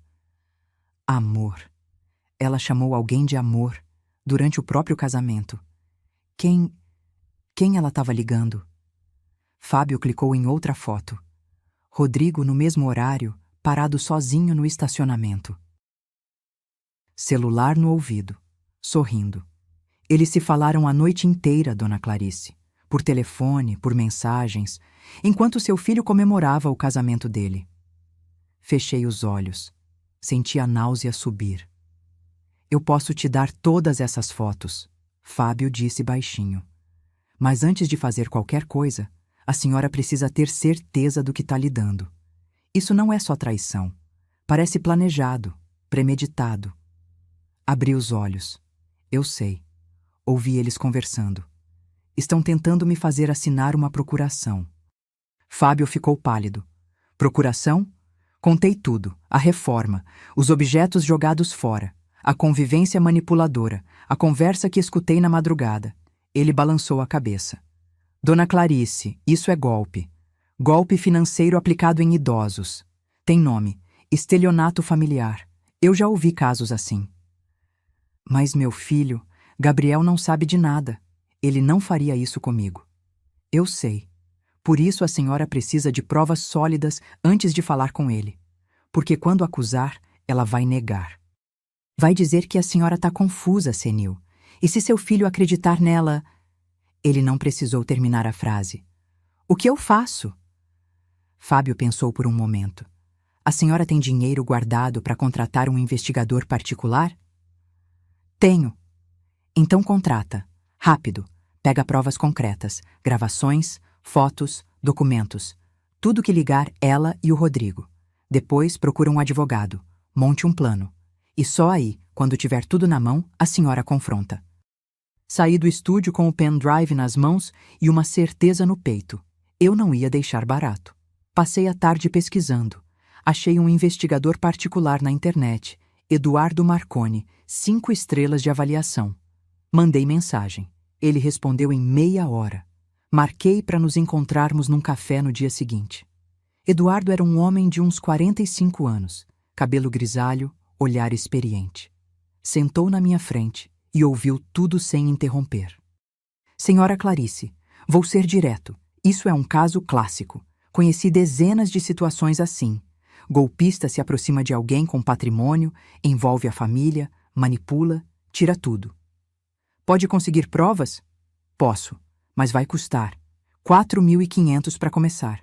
Amor. Ela chamou alguém de amor durante o próprio casamento. Quem ela estava ligando? Fábio clicou em outra foto. Rodrigo no mesmo horário, parado sozinho no estacionamento. Celular no ouvido, sorrindo. Eles se falaram a noite inteira, Dona Clarice, por telefone, por mensagens, enquanto seu filho comemorava o casamento dele. Fechei os olhos. Senti a náusea subir. Eu posso te dar todas essas fotos, Fábio disse baixinho. Mas antes de fazer qualquer coisa, a senhora precisa ter certeza do que está lhe dando. Isso não é só traição. Parece planejado, premeditado. Abri os olhos. Eu sei. Ouvi eles conversando. Estão tentando me fazer assinar uma procuração. Fábio ficou pálido. Procuração? Contei tudo. A reforma, os objetos jogados fora, a convivência manipuladora, a conversa que escutei na madrugada. Ele balançou a cabeça. Dona Clarice, isso é golpe. Golpe financeiro aplicado em idosos. Tem nome. Estelionato familiar. Eu já ouvi casos assim. Mas meu filho, Gabriel não sabe de nada. Ele não faria isso comigo. Eu sei. Por isso a senhora precisa de provas sólidas antes de falar com ele. Porque quando acusar, ela vai negar. Vai dizer que a senhora está confusa, senil. E se seu filho acreditar nela... Ele não precisou terminar a frase. O que eu faço? Fábio pensou por um momento. A senhora tem dinheiro guardado para contratar um investigador particular? Tenho. Então contrata. Rápido. Pega provas concretas, gravações, fotos, documentos. Tudo que ligar ela e o Rodrigo. Depois procura um advogado. Monte um plano. E só aí, quando tiver tudo na mão, a senhora confronta. Saí do estúdio com o pendrive nas mãos e uma certeza no peito. Eu não ia deixar barato. Passei a tarde pesquisando. Achei um investigador particular na internet, Eduardo Marconi, 5 estrelas de avaliação. Mandei mensagem. Ele respondeu em meia hora. Marquei para nos encontrarmos num café no dia seguinte. Eduardo era um homem de uns 45 anos, cabelo grisalho, olhar experiente. Sentou na minha frente e ouviu tudo sem interromper. Senhora Clarice, vou ser direto. Isso é um caso clássico. Conheci dezenas de situações assim. Golpista se aproxima de alguém com patrimônio, envolve a família, manipula, tira tudo. Pode conseguir provas? Posso, mas vai custar. 4.500 para começar.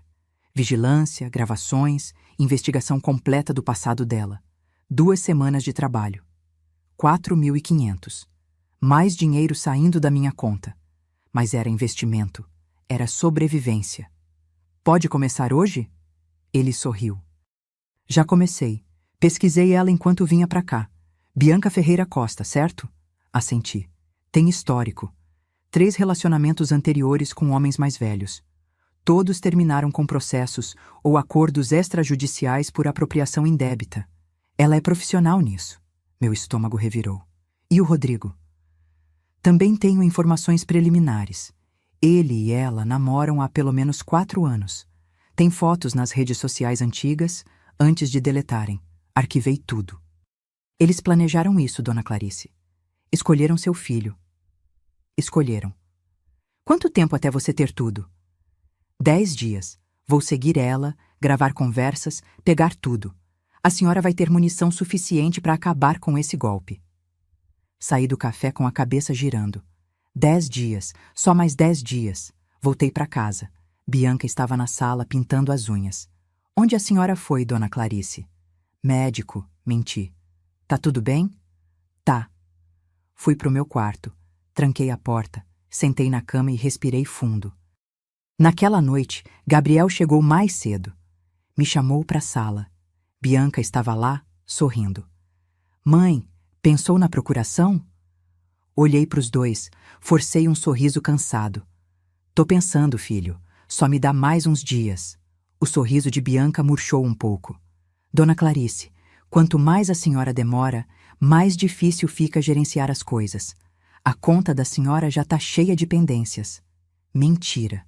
Vigilância, gravações, investigação completa do passado dela. 2 semanas de trabalho. 4.500. Mais dinheiro saindo da minha conta. Mas era investimento. Era sobrevivência. Pode começar hoje? Ele sorriu. Já comecei. Pesquisei ela enquanto vinha para cá. Bianca Ferreira Costa, certo? Assenti. Tem histórico. 3 relacionamentos anteriores com homens mais velhos. Todos terminaram com processos ou acordos extrajudiciais por apropriação indébita. Ela é profissional nisso. Meu estômago revirou. E o Rodrigo? Também tenho informações preliminares. Ele e ela namoram há pelo menos 4 anos. Tem fotos nas redes sociais antigas, antes de deletarem. Arquivei tudo. Eles planejaram isso, dona Clarice. Escolheram seu filho. Escolheram. Quanto tempo até você ter tudo? 10 dias. Vou seguir ela, gravar conversas, pegar tudo. A senhora vai ter munição suficiente para acabar com esse golpe. Saí do café com a cabeça girando. 10 dias, só mais 10 dias. Voltei para casa. Bianca estava na sala pintando as unhas. Onde a senhora foi, dona Clarice? Médico, menti. Tá tudo bem? Tá. Fui pro meu quarto. Tranquei a porta, sentei na cama e respirei fundo. Naquela noite, Gabriel chegou mais cedo. Me chamou para a sala. Bianca estava lá, sorrindo. Mãe, pensou na procuração? Olhei para os dois, forcei um sorriso cansado. Tô pensando, filho. Só me dá mais uns dias. O sorriso de Bianca murchou um pouco. Dona Clarice, quanto mais a senhora demora, mais difícil fica gerenciar as coisas. A conta da senhora já está cheia de pendências. Mentira.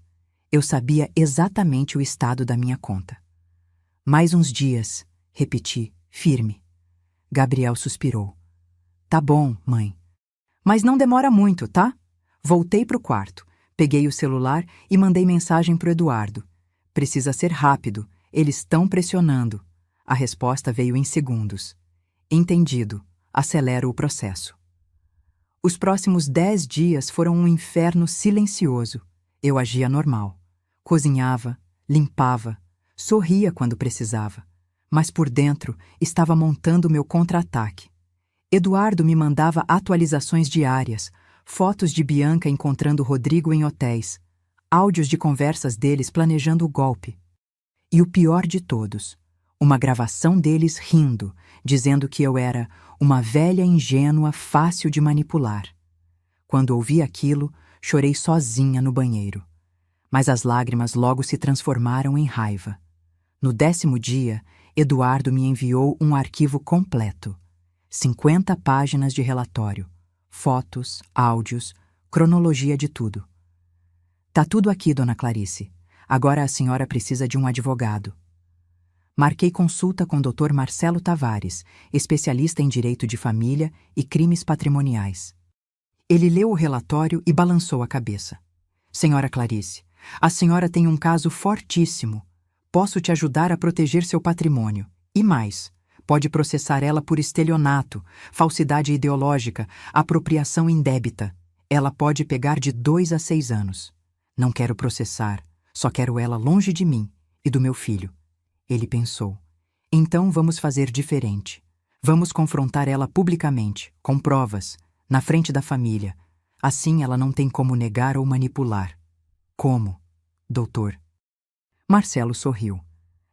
Eu sabia exatamente o estado da minha conta. Mais uns dias, repeti, firme. Gabriel suspirou. Tá bom, mãe. Mas não demora muito, tá? Voltei pro quarto, peguei o celular e mandei mensagem pro Eduardo. Precisa ser rápido, eles estão pressionando. A resposta veio em segundos. Entendido, acelero o processo. Os próximos 10 dias foram um inferno silencioso. Eu agia normal. Cozinhava, limpava, sorria quando precisava. Mas por dentro estava montando meu contra-ataque. Eduardo me mandava atualizações diárias, fotos de Bianca encontrando Rodrigo em hotéis, áudios de conversas deles planejando o golpe. E o pior de todos, uma gravação deles rindo, dizendo que eu era uma velha ingênua fácil de manipular. Quando ouvi aquilo, chorei sozinha no banheiro. Mas as lágrimas logo se transformaram em raiva. No 10º dia, Eduardo me enviou um arquivo completo. 50 páginas de relatório, fotos, áudios, cronologia de tudo. Tá tudo aqui, dona Clarice. Agora a senhora precisa de um advogado. Marquei consulta com o Dr. Marcelo Tavares, especialista em direito de família e crimes patrimoniais. Ele leu o relatório e balançou a cabeça. Senhora Clarice, a senhora tem um caso fortíssimo. Posso te ajudar a proteger seu patrimônio. E mais, pode processar ela por estelionato, falsidade ideológica, apropriação indébita. Ela pode pegar de 2 a 6 anos. Não quero processar, só quero ela longe de mim e do meu filho. Ele pensou. Então vamos fazer diferente. Vamos confrontar ela publicamente, com provas, na frente da família. Assim ela não tem como negar ou manipular. Como, doutor? Marcelo sorriu.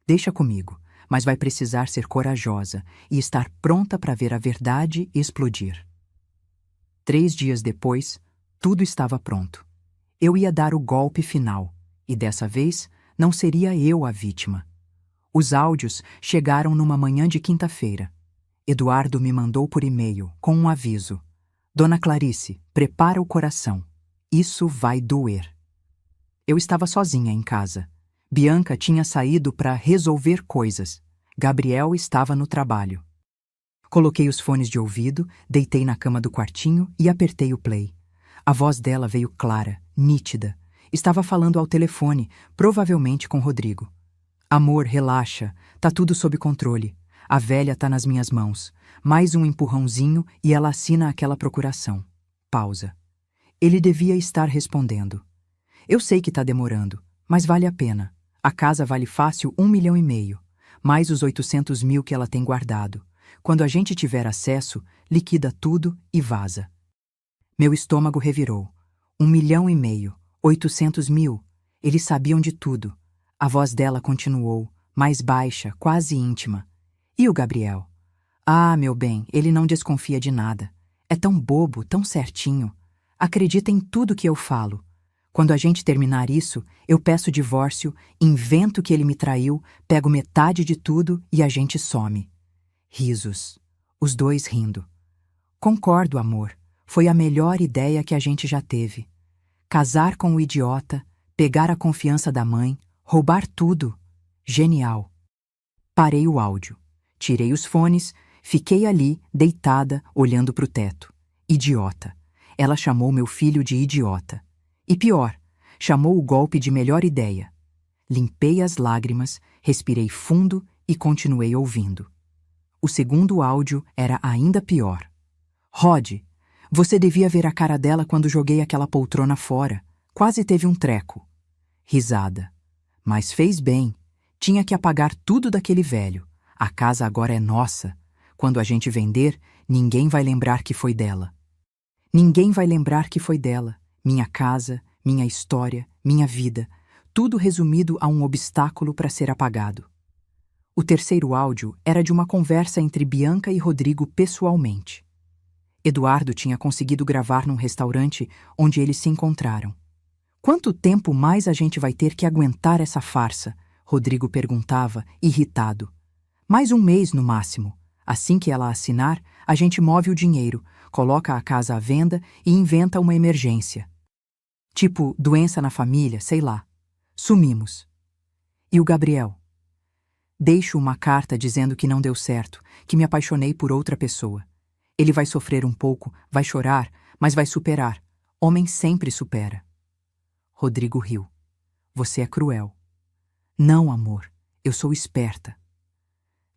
Deixa comigo, mas vai precisar ser corajosa e estar pronta para ver a verdade explodir. 3 dias depois, tudo estava pronto. Eu ia dar o golpe final, e dessa vez não seria eu a vítima. Os áudios chegaram numa manhã de quinta-feira. Eduardo me mandou por e-mail com um aviso. Dona Clarice, prepara o coração. Isso vai doer. Eu estava sozinha em casa. Bianca tinha saído para resolver coisas. Gabriel estava no trabalho. Coloquei os fones de ouvido, deitei na cama do quartinho e apertei o play. A voz dela veio clara, nítida. Estava falando ao telefone, provavelmente com Rodrigo. Amor, relaxa, tá tudo sob controle. A velha tá nas minhas mãos. Mais um empurrãozinho e ela assina aquela procuração. Pausa. Ele devia estar respondendo. Eu sei que tá demorando, mas vale a pena. A casa vale fácil 1,5 milhão, mais os 800 mil que ela tem guardado. Quando a gente tiver acesso, liquida tudo e vaza. Meu estômago revirou. 1,5 milhão, 800 mil. Eles sabiam de tudo. A voz dela continuou, mais baixa, quase íntima. E o Gabriel? Ah, meu bem, ele não desconfia de nada. É tão bobo, tão certinho. Acredita em tudo que eu falo. Quando a gente terminar isso, eu peço divórcio, invento que ele me traiu, pego metade de tudo e a gente some. Risos. Os dois rindo. Concordo, amor. Foi a melhor ideia que a gente já teve. Casar com o idiota, pegar a confiança da mãe, roubar tudo. Genial. Parei o áudio. Tirei os fones, fiquei ali, deitada, olhando para o teto. Idiota. Ela chamou meu filho de idiota. E pior, chamou o golpe de melhor ideia. Limpei as lágrimas, respirei fundo e continuei ouvindo. O segundo áudio era ainda pior. Rod, você devia ver a cara dela quando joguei aquela poltrona fora. Quase teve um treco. Risada. Mas fez bem. Tinha que apagar tudo daquele velho. A casa agora é nossa. Quando a gente vender, ninguém vai lembrar que foi dela. Ninguém vai lembrar que foi dela. Minha casa, minha história, minha vida. Tudo resumido a um obstáculo para ser apagado. O terceiro áudio era de uma conversa entre Bianca e Rodrigo pessoalmente. Eduardo tinha conseguido gravar num restaurante onde eles se encontraram. Quanto tempo mais a gente vai ter que aguentar essa farsa? Rodrigo perguntava, irritado. Mais 1 mês no máximo. Assim que ela assinar, a gente move o dinheiro, coloca a casa à venda e inventa uma emergência. Tipo, doença na família, sei lá. Sumimos. E o Gabriel? Deixo uma carta dizendo que não deu certo, que me apaixonei por outra pessoa. Ele vai sofrer um pouco, vai chorar, mas vai superar. Homem sempre supera. Rodrigo riu. Você é cruel. Não, amor, eu sou esperta.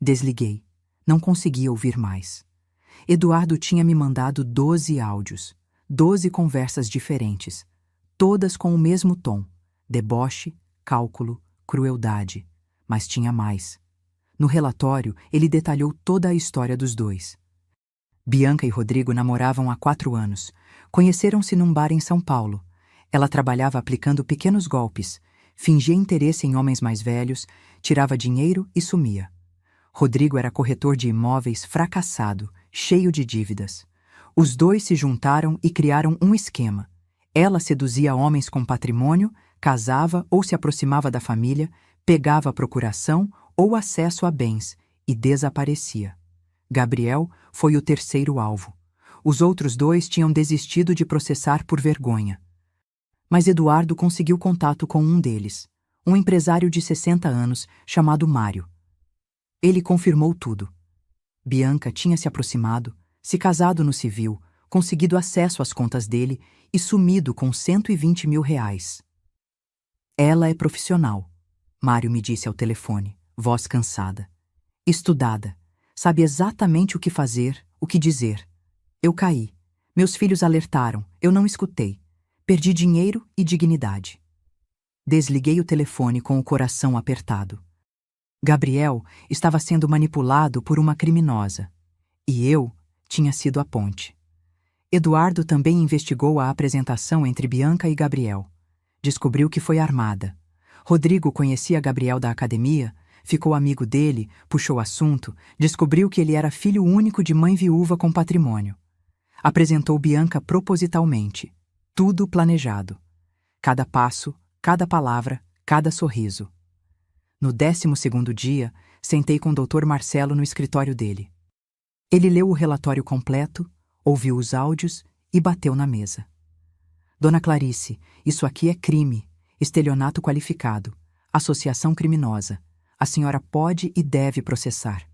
Desliguei. Não conseguia ouvir mais. Eduardo tinha me mandado 12 áudios, 12 conversas diferentes, todas com o mesmo tom, deboche, cálculo, crueldade. Mas tinha mais. No relatório, ele detalhou toda a história dos dois. Bianca e Rodrigo namoravam há 4 anos. Conheceram-se num bar em São Paulo. Ela trabalhava aplicando pequenos golpes, fingia interesse em homens mais velhos, tirava dinheiro e sumia. Rodrigo era corretor de imóveis fracassado, cheio de dívidas. Os dois se juntaram e criaram um esquema. Ela seduzia homens com patrimônio, casava ou se aproximava da família, pegava a procuração ou acesso a bens e desaparecia. Gabriel foi o terceiro alvo. Os outros 2 tinham desistido de processar por vergonha. Mas Eduardo conseguiu contato com um deles, um empresário de 60 anos chamado Mário. Ele confirmou tudo. Bianca tinha se aproximado, se casado no civil, conseguido acesso às contas dele e sumido com 120 mil reais. Ela é profissional, Mário me disse ao telefone, voz cansada. Estudada, sabe exatamente o que fazer, o que dizer. Eu caí, Meus filhos alertaram, eu não escutei. Perdi dinheiro e dignidade. Desliguei o telefone com o coração apertado. Gabriel estava sendo manipulado por uma criminosa. E eu tinha sido a ponte. Eduardo também investigou a apresentação entre Bianca e Gabriel. Descobriu que foi armada. Rodrigo conhecia Gabriel da academia, ficou amigo dele, puxou assunto, descobriu que ele era filho único de mãe viúva com patrimônio. Apresentou Bianca propositalmente. Tudo planejado. Cada passo, cada palavra, cada sorriso. No 12º dia, sentei com o Dr. Marcelo no escritório dele. Ele leu o relatório completo, ouviu os áudios e bateu na mesa. Dona Clarice, isso aqui é crime, estelionato qualificado, associação criminosa. A senhora pode e deve processar.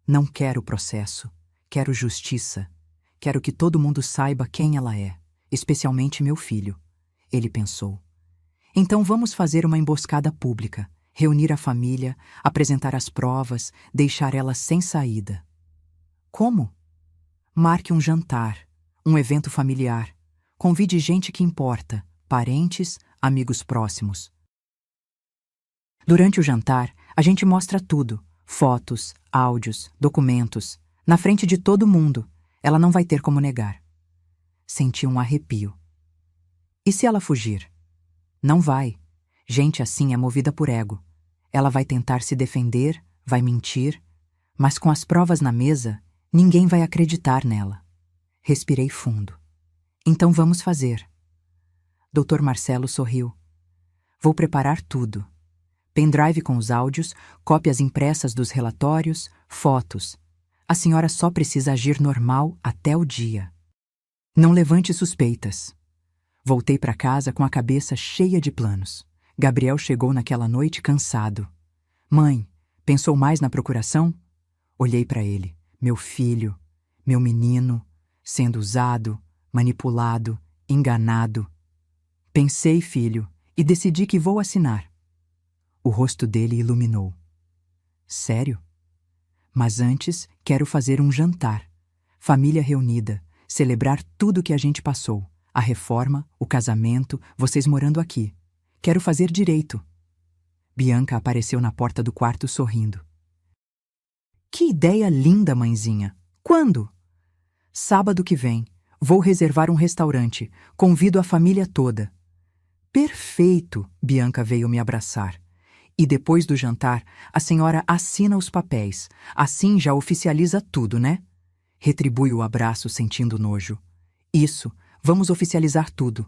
Não quero processo, quero justiça. Quero que todo mundo saiba quem ela é, especialmente meu filho. Ele pensou. Então vamos fazer uma emboscada pública, reunir a família, apresentar as provas, deixar ela sem saída. Como? Marque um jantar, um evento familiar. Convide gente que importa, parentes, amigos próximos. Durante o jantar, a gente mostra tudo, fotos, áudios, documentos, na frente de todo mundo. Ela não vai ter como negar. Senti um arrepio. E se ela fugir? Não vai. Gente assim é movida por ego. Ela vai tentar se defender, vai mentir, mas com as provas na mesa, ninguém vai acreditar nela. Respirei fundo. Então vamos fazer. Dr. Marcelo sorriu. Vou preparar tudo. Pendrive com os áudios, cópias impressas dos relatórios, fotos. A senhora só precisa agir normal até o dia. Não levante suspeitas. Voltei para casa com a cabeça cheia de planos. Gabriel chegou naquela noite cansado. Mãe, pensou mais na procuração? Olhei para ele, meu filho, meu menino, sendo usado, manipulado, enganado. Pensei, filho, e decidi que vou assinar. O rosto dele iluminou. Sério? Mas antes, quero fazer um jantar. Família reunida, celebrar tudo que a gente passou. A reforma, o casamento, vocês morando aqui. Quero fazer direito. Bianca apareceu na porta do quarto sorrindo. Que ideia linda, mãezinha! Quando? Sábado que vem. Vou reservar um restaurante. Convido a família toda. Perfeito! Bianca veio me abraçar. E depois do jantar, a senhora assina os papéis. Assim já oficializa tudo, né? Retribui o abraço sentindo nojo. Isso, vamos oficializar tudo.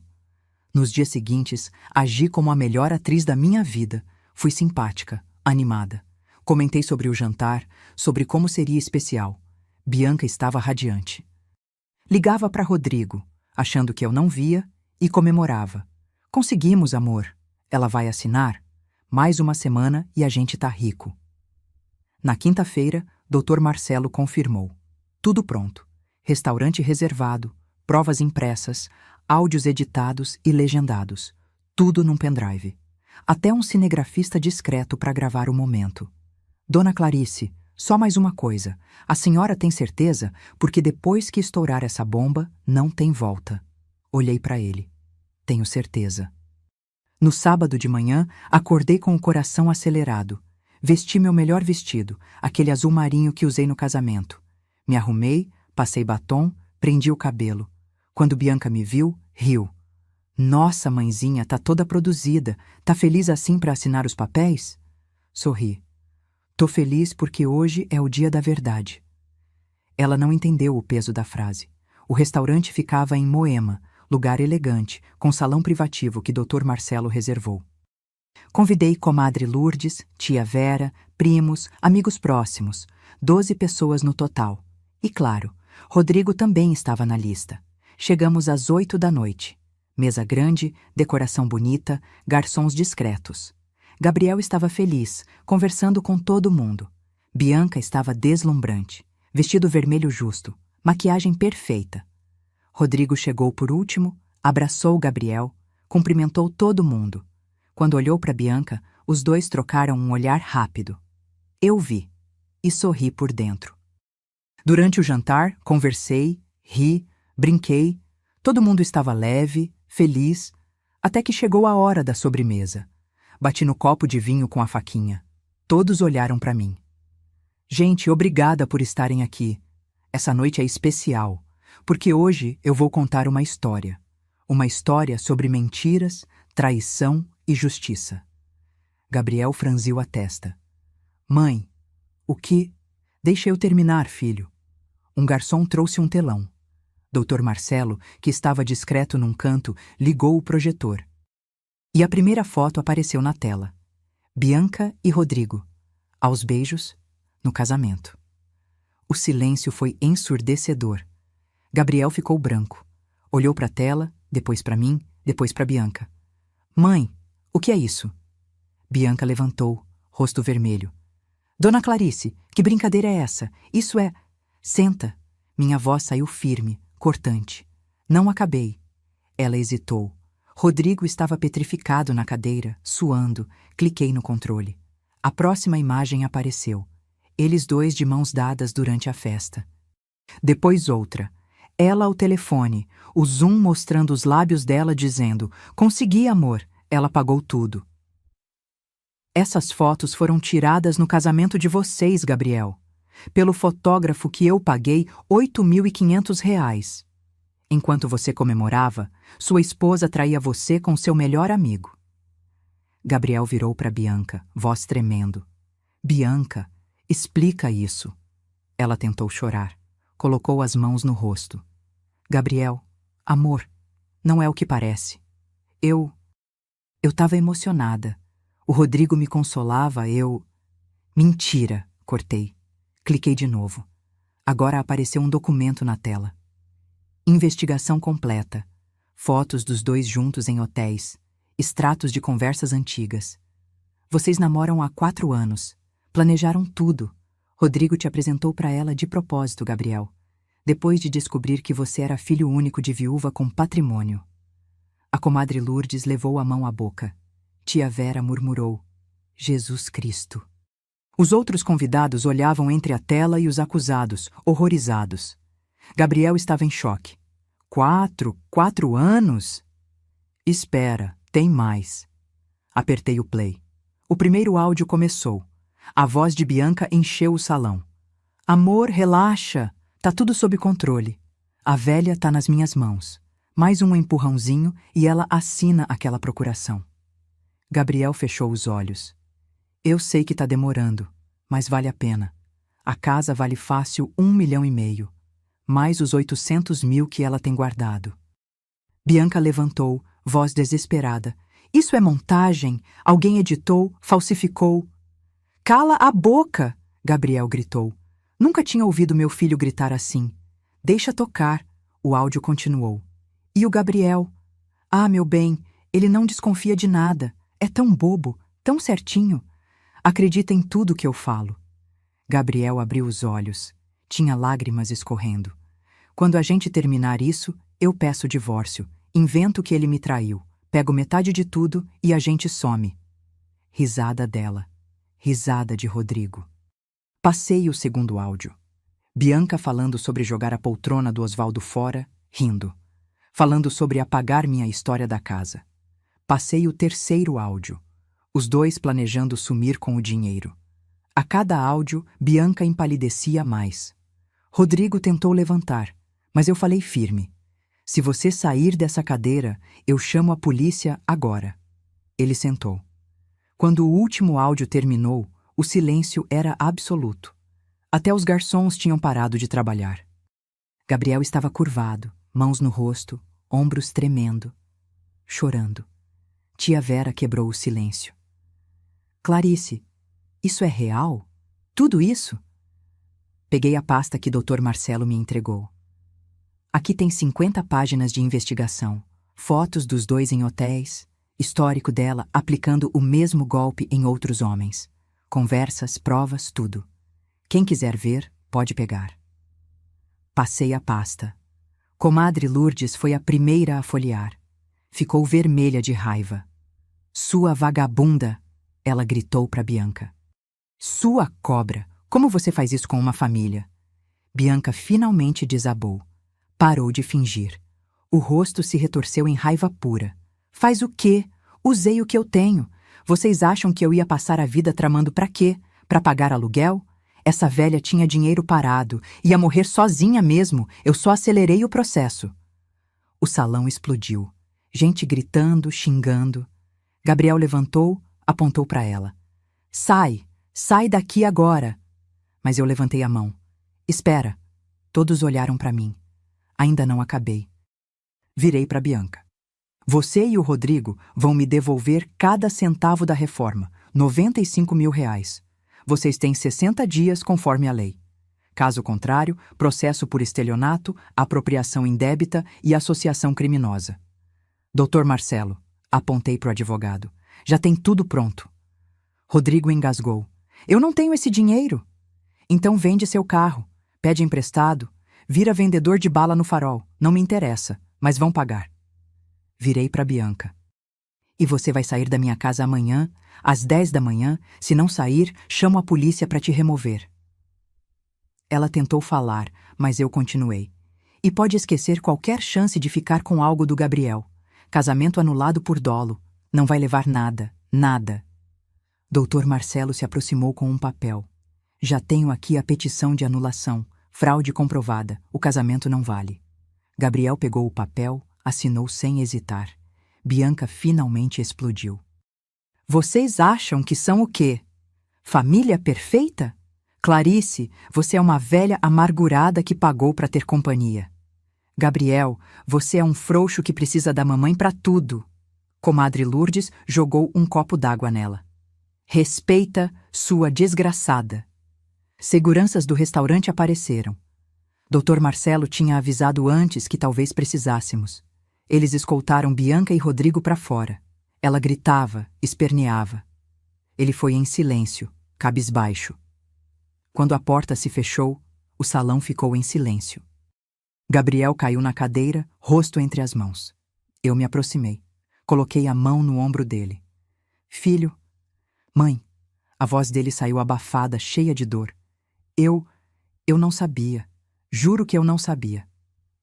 Nos dias seguintes, agi como a melhor atriz da minha vida. Fui simpática, animada. Comentei sobre o jantar, sobre como seria especial. Bianca estava radiante. Ligava para Rodrigo, achando que eu não via, e comemorava. Conseguimos, amor. Ela vai assinar? Mais uma semana e a gente tá rico. Na quinta-feira, Dr. Marcelo confirmou. Tudo pronto. Restaurante reservado, provas impressas, áudios editados e legendados. Tudo num pendrive. Até um cinegrafista discreto para gravar o momento. Dona Clarice, só mais uma coisa. A senhora tem certeza? Porque depois que estourar essa bomba, não tem volta. Olhei para ele. Tenho certeza. No sábado de manhã, acordei com o coração acelerado. Vesti meu melhor vestido, aquele azul marinho que usei no casamento. Me arrumei, passei batom, prendi o cabelo. Quando Bianca me viu, riu. Nossa, mãezinha, tá toda produzida. Tá feliz assim para assinar os papéis? Sorri. Tô feliz porque hoje é o dia da verdade. Ela não entendeu o peso da frase. O restaurante ficava em Moema, lugar elegante, com salão privativo que Dr. Marcelo reservou. Convidei comadre Lourdes, tia Vera, primos, amigos próximos, 12 pessoas no total. E claro, Rodrigo também estava na lista. Chegamos às 8 da noite. Mesa grande, decoração bonita, garçons discretos. Gabriel estava feliz, conversando com todo mundo. Bianca estava deslumbrante, vestido vermelho justo, maquiagem perfeita. Rodrigo chegou por último, abraçou Gabriel, cumprimentou todo mundo. Quando olhou para Bianca, os dois trocaram um olhar rápido. Eu vi e sorri por dentro. Durante o jantar, conversei, ri, Brinquei, todo mundo estava leve, feliz, até que chegou a hora da sobremesa. Bati no copo de vinho com a faquinha. Todos olharam para mim. Gente, obrigada por estarem aqui. Essa noite é especial, porque hoje eu vou contar uma história. Uma história sobre mentiras, traição e justiça. Gabriel franziu a testa. Mãe, o que? Deixa eu terminar, filho. Um garçom trouxe um telão. Dr. Marcelo, que estava discreto num canto, ligou o projetor. E a primeira foto apareceu na tela. Bianca e Rodrigo, aos beijos, no casamento. O silêncio foi ensurdecedor. Gabriel ficou branco. Olhou para a tela, depois para mim, depois para Bianca. Mãe, o que é isso? Bianca levantou, rosto vermelho. Dona Clarice, que brincadeira é essa? Isso é... Senta. Minha voz saiu firme, cortante. Não acabei. Ela hesitou. Rodrigo estava petrificado na cadeira, suando. Cliquei no controle. A próxima imagem apareceu. Eles dois de mãos dadas durante a festa. Depois outra. Ela ao telefone, o zoom mostrando os lábios dela dizendo: consegui, amor. Ela pagou tudo. Essas fotos foram tiradas no casamento de vocês, Gabriel. Pelo fotógrafo que eu paguei R$ 8.500. Enquanto você comemorava, sua esposa traía você com seu melhor amigo. Gabriel virou para Bianca, voz tremendo. Bianca, explica isso. Ela tentou chorar. Colocou as mãos no rosto. Gabriel, amor, não é o que parece. Eu estava emocionada. O Rodrigo me consolava, Mentira, cortei. Cliquei de novo. Agora apareceu um documento na tela. Investigação completa. Fotos dos dois juntos em hotéis. Extratos de conversas antigas. Vocês namoram há 4 anos. Planejaram tudo. Rodrigo te apresentou para ela de propósito, Gabriel. Depois de descobrir que você era filho único de viúva com patrimônio. A comadre Lourdes levou a mão à boca. Tia Vera murmurou: Jesus Cristo. Os outros convidados olhavam entre a tela e os acusados, horrorizados. Gabriel estava em choque. 4 anos? Espera, tem mais. Apertei o play. O primeiro áudio começou. A voz de Bianca encheu o salão. Amor, relaxa. Tá tudo sob controle. A velha tá nas minhas mãos. Mais um empurrãozinho e ela assina aquela procuração. Gabriel fechou os olhos. Eu sei que tá demorando, mas vale a pena. A casa vale fácil 1,5 milhão. Mais os 800 mil que ela tem guardado. Bianca levantou, voz desesperada. Isso é montagem? Alguém editou, falsificou? Cala a boca! Gabriel gritou. Nunca tinha ouvido meu filho gritar assim. Deixa tocar. O áudio continuou. E o Gabriel? Ah, meu bem, ele não desconfia de nada. É tão bobo, tão certinho. Acredita em tudo que eu falo. Gabriel abriu os olhos. Tinha lágrimas escorrendo. Quando a gente terminar isso, eu peço o divórcio. Invento que ele me traiu. Pego metade de tudo e a gente some. Risada dela. Risada de Rodrigo. Passei o segundo áudio. Bianca falando sobre jogar a poltrona do Osvaldo fora, rindo. Falando sobre apagar minha história da casa. Passei o terceiro áudio. Os dois planejando sumir com o dinheiro. A cada áudio, Bianca empalidecia mais. Rodrigo tentou levantar, mas eu falei firme. Se você sair dessa cadeira, eu chamo a polícia agora. Ele sentou. Quando o último áudio terminou, o silêncio era absoluto. Até os garçons tinham parado de trabalhar. Gabriel estava curvado, mãos no rosto, ombros tremendo, chorando. Tia Vera quebrou o silêncio. Clarice, isso é real? Tudo isso? Peguei a pasta que Dr. Marcelo me entregou. Aqui tem 50 páginas de investigação, fotos dos dois em hotéis, histórico dela aplicando o mesmo golpe em outros homens. Conversas, provas, tudo. Quem quiser ver, pode pegar. Passei a pasta. Comadre Lourdes foi a primeira a folhear. Ficou vermelha de raiva. Sua vagabunda! Ela gritou para Bianca. Sua cobra! Como você faz isso com uma família? Bianca finalmente desabou. Parou de fingir. O rosto se retorceu em raiva pura. Faz o quê? Usei o que eu tenho. Vocês acham que eu ia passar a vida tramando pra quê? Pra pagar aluguel? Essa velha tinha dinheiro parado, ia morrer sozinha mesmo, eu só acelerei o processo. O salão explodiu. Gente gritando, xingando. Gabriel levantou, apontou para ela. Sai! Sai daqui agora! Mas eu levantei a mão. Espera! Todos olharam para mim. Ainda não acabei. Virei para Bianca. Você e o Rodrigo vão me devolver cada centavo da reforma, R$ 95 mil. Vocês têm 60 dias conforme a lei. Caso contrário, processo por estelionato, apropriação indébita e associação criminosa. Doutor Marcelo, apontei para o advogado, já tem tudo pronto. Rodrigo engasgou. Eu não tenho esse dinheiro. Então vende seu carro, pede emprestado, vira vendedor de bala no farol. Não me interessa, mas vão pagar. Virei para Bianca. E você vai sair da minha casa amanhã, às 10 da manhã. Se não sair, chamo a polícia para te remover. Ela tentou falar, mas eu continuei. E pode esquecer qualquer chance de ficar com algo do Gabriel. Casamento anulado por dolo. Não vai levar nada, nada. Doutor Marcelo se aproximou com um papel. Já tenho aqui a petição de anulação. Fraude comprovada. O casamento não vale. Gabriel pegou o papel, assinou sem hesitar. Bianca finalmente explodiu. Vocês acham que são o quê? Família perfeita? Clarice, você é uma velha amargurada que pagou para ter companhia. Gabriel, você é um frouxo que precisa da mamãe para tudo. Comadre Lourdes jogou um copo d'água nela. Respeita, sua desgraçada. Seguranças do restaurante apareceram. Dr. Marcelo tinha avisado antes que talvez precisássemos. Eles escoltaram Bianca e Rodrigo para fora. Ela gritava, esperneava. Ele foi em silêncio, cabisbaixo. Quando a porta se fechou, o salão ficou em silêncio. Gabriel caiu na cadeira, rosto entre as mãos. Eu me aproximei. Coloquei a mão no ombro dele. Filho, mãe, a voz dele saiu abafada, cheia de dor. Eu não sabia. Juro que eu não sabia.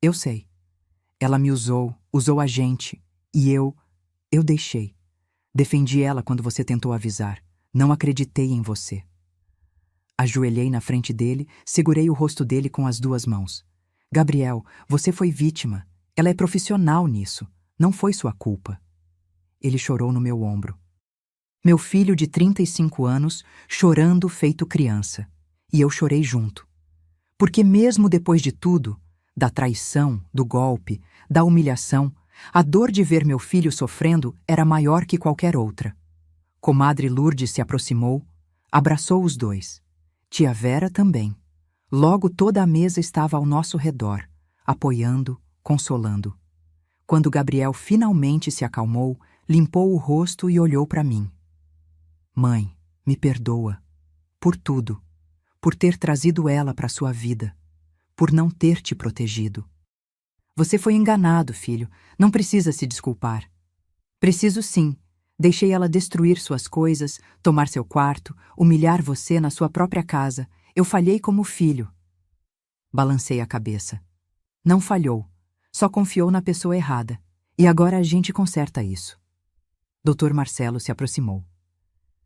Eu sei. Ela me usou a gente, e eu deixei. Defendi ela quando você tentou avisar. Não acreditei em você. Ajoelhei na frente dele, segurei o rosto dele com as duas mãos. Gabriel, você foi vítima. Ela é profissional nisso. Não foi sua culpa. Ele chorou no meu ombro. Meu filho de 35 anos chorando feito criança. E eu chorei junto. Porque mesmo depois de tudo, da traição, do golpe, da humilhação, a dor de ver meu filho sofrendo era maior que qualquer outra. Comadre Lourdes se aproximou, abraçou os dois. Tia Vera também. Logo toda a mesa estava ao nosso redor, apoiando, consolando. Quando Gabriel finalmente se acalmou, limpou o rosto e olhou para mim. Mãe, me perdoa. Por tudo. Por ter trazido ela para sua vida. Por não ter te protegido. Você foi enganado, filho. Não precisa se desculpar. Preciso sim. Deixei ela destruir suas coisas, tomar seu quarto, humilhar você na sua própria casa. Eu falhei como filho. Balancei a cabeça. Não falhou. Só confiou na pessoa errada. E agora a gente conserta isso. Dr. Marcelo se aproximou.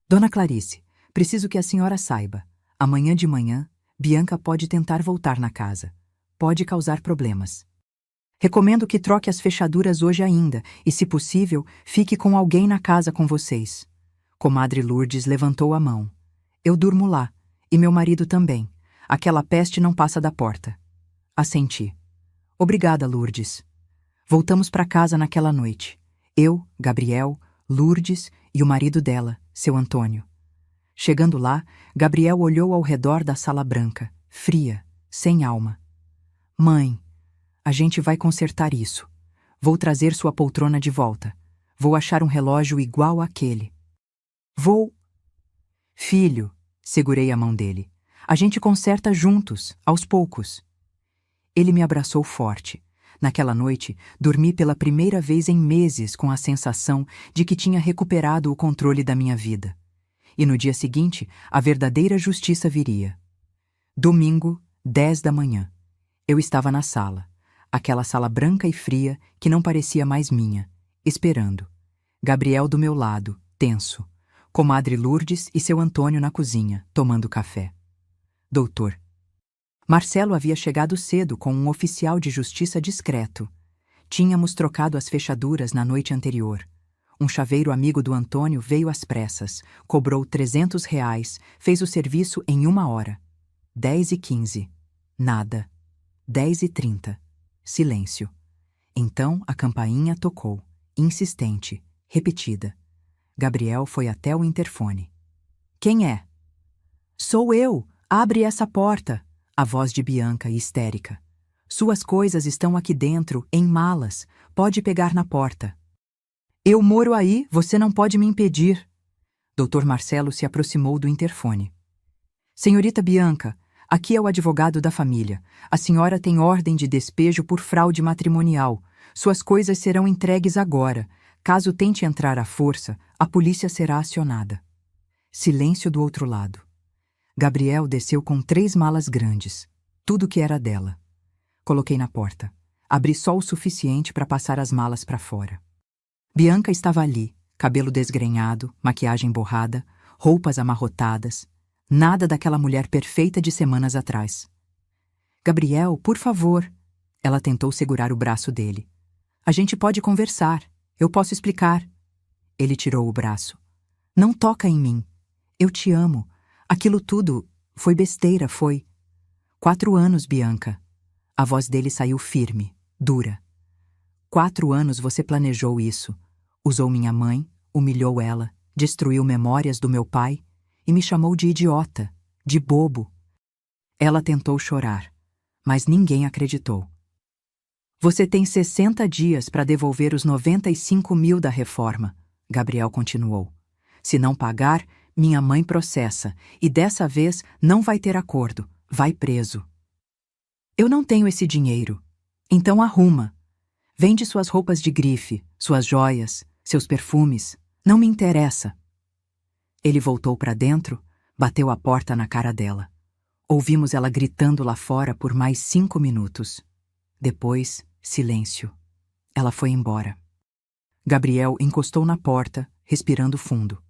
Dona Clarice, preciso que a senhora saiba. Amanhã de manhã, Bianca pode tentar voltar na casa. Pode causar problemas. Recomendo que troque as fechaduras hoje ainda e, se possível, fique com alguém na casa com vocês. Comadre Lourdes levantou a mão. Eu durmo lá, e meu marido também. Aquela peste não passa da porta. Assenti. Obrigada, Lourdes. Voltamos para casa naquela noite. Eu, Gabriel, Lourdes e o marido dela, seu Antônio. Chegando lá, Gabriel olhou ao redor da sala branca, fria, sem alma. Mãe, a gente vai consertar isso. Vou trazer sua poltrona de volta. Vou achar um relógio igual àquele. Vou... Filho, segurei a mão dele. A gente conserta juntos, aos poucos. Ele me abraçou forte. Naquela noite, dormi pela primeira vez em meses com a sensação de que tinha recuperado o controle da minha vida. E no dia seguinte, a verdadeira justiça viria. Domingo, 10 da manhã. Eu estava na sala. Aquela sala branca e fria que não parecia mais minha, esperando. Gabriel do meu lado, tenso. Comadre Lourdes e seu Antônio na cozinha, tomando café. Doutor. Marcelo havia chegado cedo com um oficial de justiça discreto. Tínhamos trocado as fechaduras na noite anterior. Um chaveiro amigo do Antônio veio às pressas, cobrou R$ 300, fez o serviço em 1 hora. 10h15. Nada. 10h30. Silêncio. Então a campainha tocou, insistente, repetida. Gabriel foi até o interfone. Quem é? Sou eu! Abre essa porta! A voz de Bianca, histérica. Suas coisas estão aqui dentro, em malas. Pode pegar na porta. Eu moro aí, você não pode me impedir. Dr. Marcelo se aproximou do interfone. Senhorita Bianca, aqui é o advogado da família. A senhora tem ordem de despejo por fraude matrimonial. Suas coisas serão entregues agora. Caso tente entrar à força, a polícia será acionada. Silêncio do outro lado. Gabriel desceu com 3 malas grandes. Tudo que era dela. Coloquei na porta. Abri só o suficiente para passar as malas para fora. Bianca estava ali, cabelo desgrenhado, maquiagem borrada, roupas amarrotadas. Nada daquela mulher perfeita de semanas atrás. Gabriel, por favor. Ela tentou segurar o braço dele. A gente pode conversar. Eu posso explicar. Ele tirou o braço. Não toca em mim. Eu te amo. Aquilo tudo foi besteira, foi. 4 anos, Bianca. A voz dele saiu firme, dura. 4 anos você planejou isso. Usou minha mãe, humilhou ela, destruiu memórias do meu pai e me chamou de idiota, de bobo. Ela tentou chorar, mas ninguém acreditou. Você tem 60 dias para devolver os 95 mil da reforma, Gabriel continuou. Se não pagar, minha mãe processa e dessa vez não vai ter acordo, vai preso. Eu não tenho esse dinheiro, então arruma. Vende suas roupas de grife, suas joias, seus perfumes, não me interessa. Ele voltou para dentro, bateu a porta na cara dela. Ouvimos ela gritando lá fora por mais 5 minutos. Depois, silêncio. Ela foi embora. Gabriel encostou na porta, respirando fundo.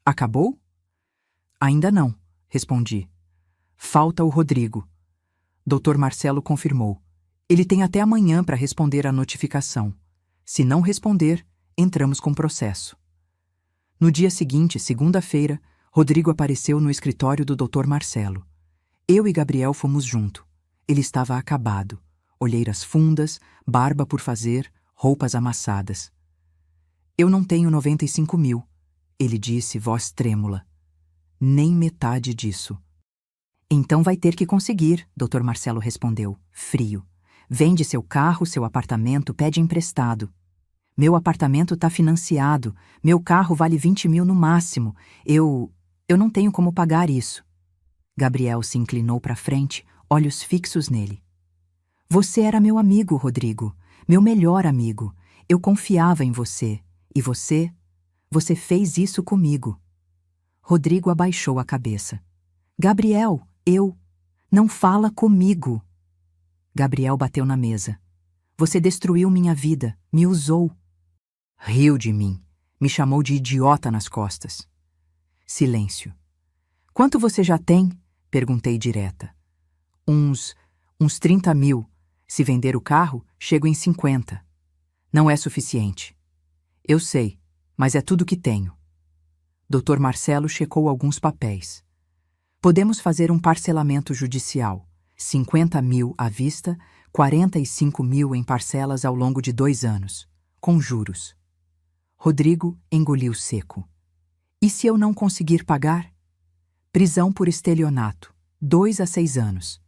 Acabou? Ainda não, respondi. Falta o Rodrigo. Dr. Marcelo confirmou. Ele tem até amanhã para responder à notificação. Se não responder, entramos com processo. No dia seguinte, segunda-feira, Rodrigo apareceu no escritório do Dr. Marcelo. Eu e Gabriel fomos junto. Ele estava acabado. Olheiras fundas, barba por fazer, roupas amassadas. Eu não tenho 95 mil, ele disse, voz trêmula. Nem metade disso. Então vai ter que conseguir, Dr. Marcelo respondeu, frio. Vende seu carro, seu apartamento, pede emprestado. Meu apartamento está financiado, meu carro vale 20 mil no máximo. Eu não tenho como pagar isso. Gabriel se inclinou para frente, olhos fixos nele. Você era meu amigo, Rodrigo, meu melhor amigo. Eu confiava em você. E você fez isso comigo. Rodrigo abaixou a cabeça. Gabriel, não fala comigo. Gabriel bateu na mesa. Você destruiu minha vida, me usou. Riu de mim, me chamou de idiota nas costas. Silêncio. Quanto você já tem? Perguntei direta. Uns 30 mil. Se vender o carro, chego em 50. Não é suficiente. Eu sei, mas é tudo que tenho. Dr. Marcelo checou alguns papéis. Podemos fazer um parcelamento judicial. 50 mil à vista, 45 mil em parcelas ao longo de 2 anos, com juros. Rodrigo engoliu seco. E se eu não conseguir pagar? Prisão por estelionato, 2 a 6 anos.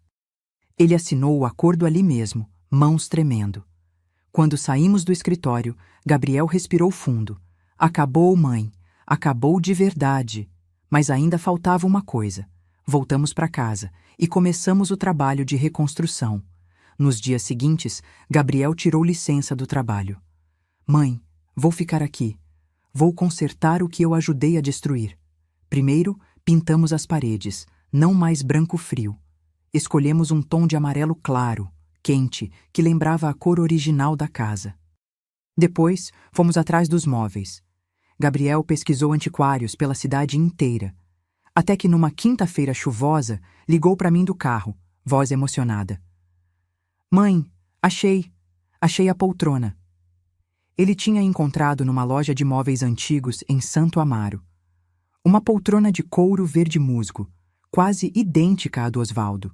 Ele assinou o acordo ali mesmo, mãos tremendo. Quando saímos do escritório, Gabriel respirou fundo. Acabou, mãe. Acabou de verdade. Mas ainda faltava uma coisa. Voltamos para casa e começamos o trabalho de reconstrução. Nos dias seguintes, Gabriel tirou licença do trabalho. Mãe, vou ficar aqui. Vou consertar o que eu ajudei a destruir. Primeiro, pintamos as paredes, não mais branco frio. Escolhemos um tom de amarelo claro, quente que lembrava a cor original da casa. Depois, fomos atrás dos móveis. Gabriel pesquisou antiquários pela cidade inteira, até que numa quinta-feira chuvosa, ligou para mim do carro, voz emocionada. Mãe, achei a poltrona. Ele tinha encontrado numa loja de móveis antigos em Santo Amaro. Uma poltrona de couro verde musgo, quase idêntica à do Osvaldo.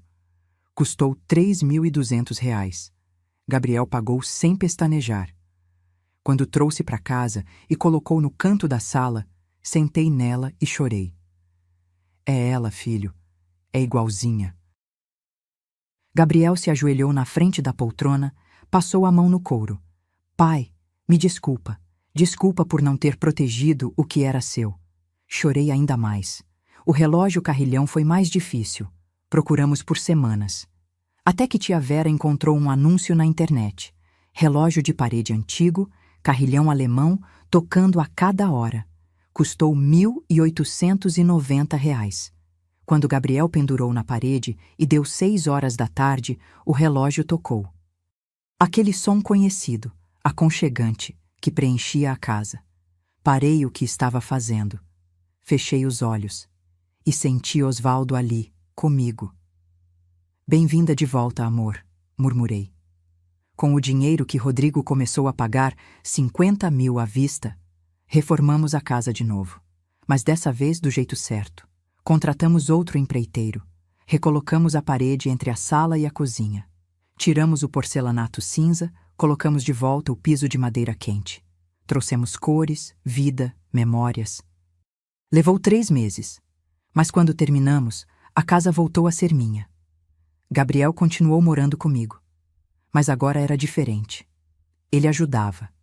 Custou R$ 3.200. Gabriel pagou sem pestanejar. Quando trouxe para casa e colocou no canto da sala, sentei nela e chorei. É ela, filho. É igualzinha. Gabriel se ajoelhou na frente da poltrona, passou a mão no couro. Pai, me desculpa. Desculpa por não ter protegido o que era seu. Chorei ainda mais. O relógio carrilhão foi mais difícil. Procuramos por semanas. Até que tia Vera encontrou um anúncio na internet. Relógio de parede antigo, carrilhão alemão, tocando a cada hora. Custou R$ 1.890. Quando Gabriel pendurou na parede e deu 6 horas da tarde, o relógio tocou. Aquele som conhecido, aconchegante, que preenchia a casa. Parei o que estava fazendo. Fechei os olhos e senti Osvaldo ali, comigo. Bem-vinda de volta, amor, murmurei. Com o dinheiro que Rodrigo começou a pagar, 50 mil à vista, reformamos a casa de novo. Mas dessa vez do jeito certo. Contratamos outro empreiteiro. Recolocamos a parede entre a sala e a cozinha. Tiramos o porcelanato cinza, colocamos de volta o piso de madeira quente. Trouxemos cores, vida, memórias. Levou 3 meses. Mas quando terminamos, a casa voltou a ser minha. Gabriel continuou morando comigo. Mas agora era diferente. Ele ajudava.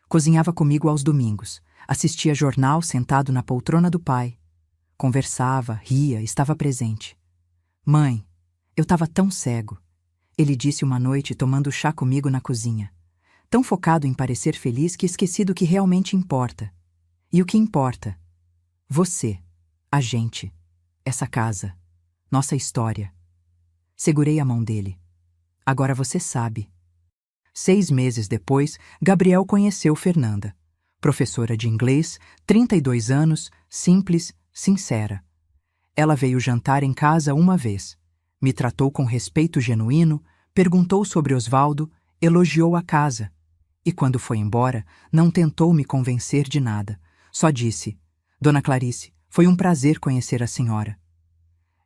Cozinhava comigo aos domingos. Assistia jornal sentado na poltrona do pai. Conversava, ria, estava presente. Mãe, eu estava tão cego. Ele disse uma noite tomando chá comigo na cozinha. Tão focado em parecer feliz que esqueci do que realmente importa. E o que importa? Você, a gente, essa casa, nossa história. Segurei a mão dele. Agora você sabe. 6 meses depois, Gabriel conheceu Fernanda. Professora de inglês, 32 anos, simples, sincera. Ela veio jantar em casa uma vez. Me tratou com respeito genuíno, perguntou sobre Osvaldo, elogiou a casa. E quando foi embora, não tentou me convencer de nada. Só disse, Dona Clarice, foi um prazer conhecer a senhora.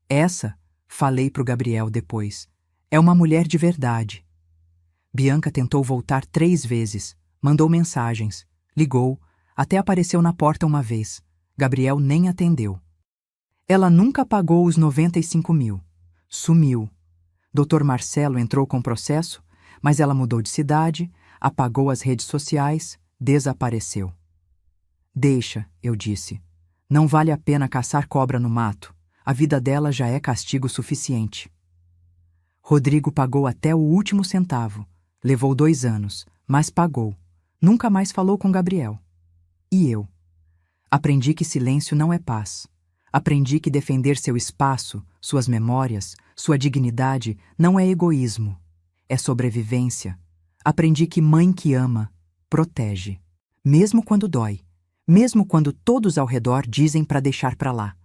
Essa, falei pro Gabriel depois, é uma mulher de verdade. Bianca tentou voltar 3 vezes, mandou mensagens, ligou, até apareceu na porta uma vez. Gabriel nem atendeu. Ela nunca pagou os 95 mil. Sumiu. Dr. Marcelo entrou com processo, mas ela mudou de cidade, apagou as redes sociais, desapareceu. Deixa, eu disse. Não vale a pena caçar cobra no mato. A vida dela já é castigo suficiente. Rodrigo pagou até o último centavo. Levou 2 anos, mas pagou. Nunca mais falou com Gabriel. E eu? Aprendi que silêncio não é paz. Aprendi que defender seu espaço, suas memórias, sua dignidade não é egoísmo. É sobrevivência. Aprendi que mãe que ama, protege. Mesmo quando dói. Mesmo quando todos ao redor dizem para deixar para lá.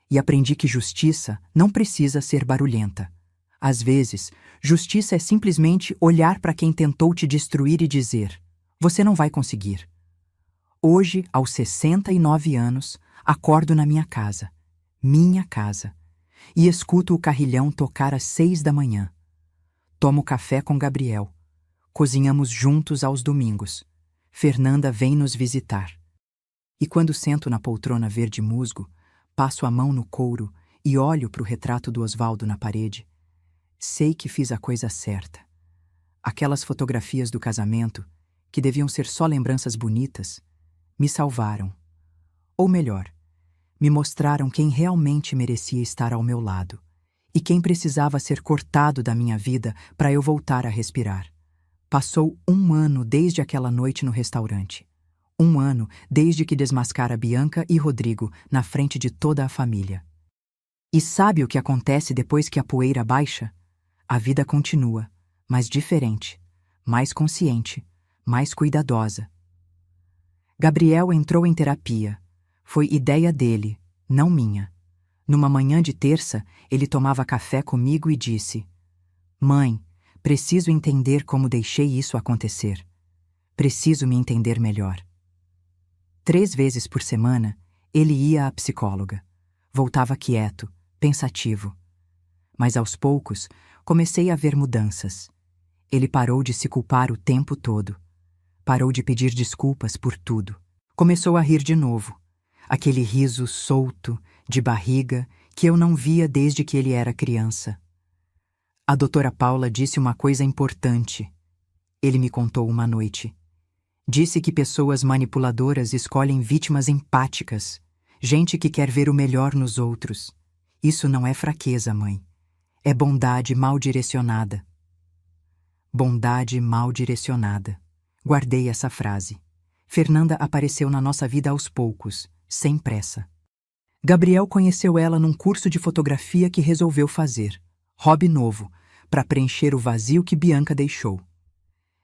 E aprendi que justiça não precisa ser barulhenta. Às vezes, justiça é simplesmente olhar para quem tentou te destruir e dizer: você não vai conseguir. Hoje, aos 69 anos, acordo na minha casa, e escuto o carrilhão tocar às 6 da manhã. Tomo café com Gabriel. Cozinhamos juntos aos domingos. Fernanda vem nos visitar. E quando sento na poltrona verde musgo, passo a mão no couro e olho para o retrato do Osvaldo na parede, sei que fiz a coisa certa. Aquelas fotografias do casamento, que deviam ser só lembranças bonitas, me salvaram. Ou melhor, me mostraram quem realmente merecia estar ao meu lado e quem precisava ser cortado da minha vida para eu voltar a respirar. Passou 1 ano desde aquela noite no restaurante. 1 ano desde que desmascara Bianca e Rodrigo na frente de toda a família. E sabe o que acontece depois que a poeira baixa? A vida continua, mas diferente, mais consciente, mais cuidadosa. Gabriel entrou em terapia. Foi ideia dele, não minha. Numa manhã de terça, ele tomava café comigo e disse: Mãe, preciso entender como deixei isso acontecer. Preciso me entender melhor. 3 vezes por semana, ele ia à psicóloga. Voltava quieto, pensativo. Mas aos poucos, comecei a ver mudanças. Ele parou de se culpar o tempo todo. Parou de pedir desculpas por tudo. Começou a rir de novo. Aquele riso solto, de barriga, que eu não via desde que ele era criança. A doutora Paula disse uma coisa importante. Ele me contou uma noite. Disse que pessoas manipuladoras escolhem vítimas empáticas, gente que quer ver o melhor nos outros. Isso não é fraqueza, mãe. É bondade mal direcionada. Bondade mal direcionada. Guardei essa frase. Fernanda apareceu na nossa vida aos poucos, sem pressa. Gabriel conheceu ela num curso de fotografia que resolveu fazer. Hobby novo, para preencher o vazio que Bianca deixou.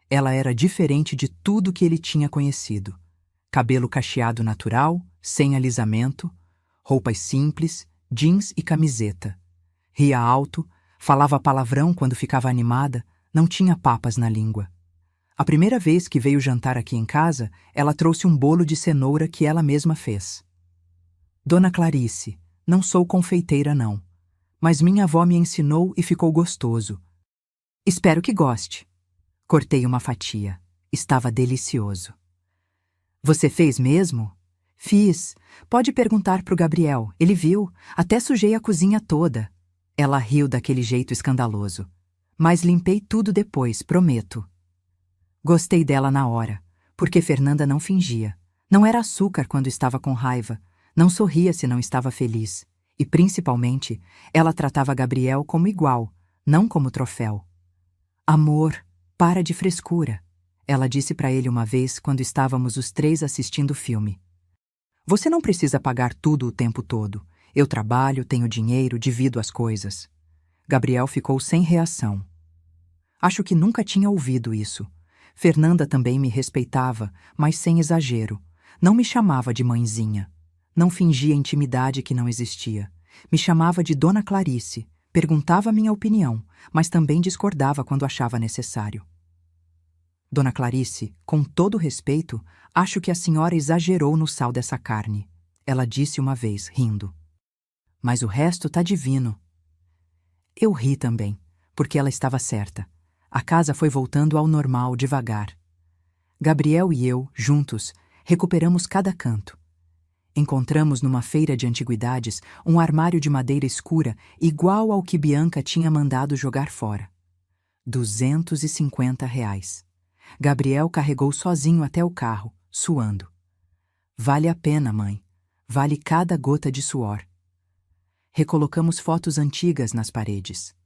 Ela era diferente de tudo que ele tinha conhecido. Cabelo cacheado natural, sem alisamento, roupas simples, jeans e camiseta. Ria alto, falava palavrão quando ficava animada, não tinha papas na língua. A primeira vez que veio jantar aqui em casa, ela trouxe um bolo de cenoura que ela mesma fez. Dona Clarice, não sou confeiteira não, mas minha avó me ensinou e ficou gostoso. Espero que goste. Cortei uma fatia. Estava delicioso. Você fez mesmo? Fiz. Pode perguntar pro Gabriel. Ele viu. Até sujei a cozinha toda. Ela riu daquele jeito escandaloso. Mas limpei tudo depois, prometo. Gostei dela na hora, porque Fernanda não fingia. Não era açúcar quando estava com raiva. Não sorria se não estava feliz. E, principalmente, ela tratava Gabriel como igual, não como troféu. Amor, para de frescura, ela disse para ele uma vez quando estávamos os 3 assistindo o filme. Você não precisa pagar tudo o tempo todo. Eu trabalho, tenho dinheiro, divido as coisas. Gabriel ficou sem reação. Acho que nunca tinha ouvido isso. Fernanda também me respeitava, mas sem exagero. Não me chamava de mãezinha. Não fingia intimidade que não existia. Me chamava de Dona Clarice. Perguntava minha opinião, mas também discordava quando achava necessário. Dona Clarice, com todo respeito, acho que a senhora exagerou no sal dessa carne. Ela disse uma vez, rindo. Mas o resto tá divino. Eu ri também, porque ela estava certa. A casa foi voltando ao normal devagar. Gabriel e eu, juntos, recuperamos cada canto. Encontramos numa feira de antiguidades um armário de madeira escura igual ao que Bianca tinha mandado jogar fora. R$ 250. Gabriel carregou sozinho até o carro, suando. Vale a pena, mãe. Vale cada gota de suor. Recolocamos fotos antigas nas paredes.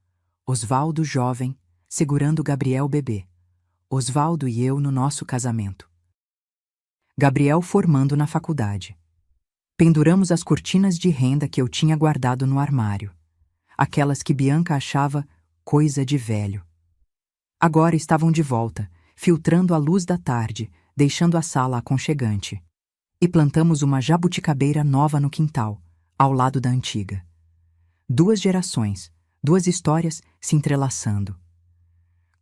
Osvaldo jovem, segurando Gabriel bebê. Osvaldo e eu no nosso casamento. Gabriel formando na faculdade. Penduramos as cortinas de renda que eu tinha guardado no armário. Aquelas que Bianca achava coisa de velho. Agora estavam de volta, filtrando a luz da tarde, deixando a sala aconchegante. E plantamos uma jabuticabeira nova no quintal, ao lado da antiga. 2 gerações, 2 histórias se entrelaçando.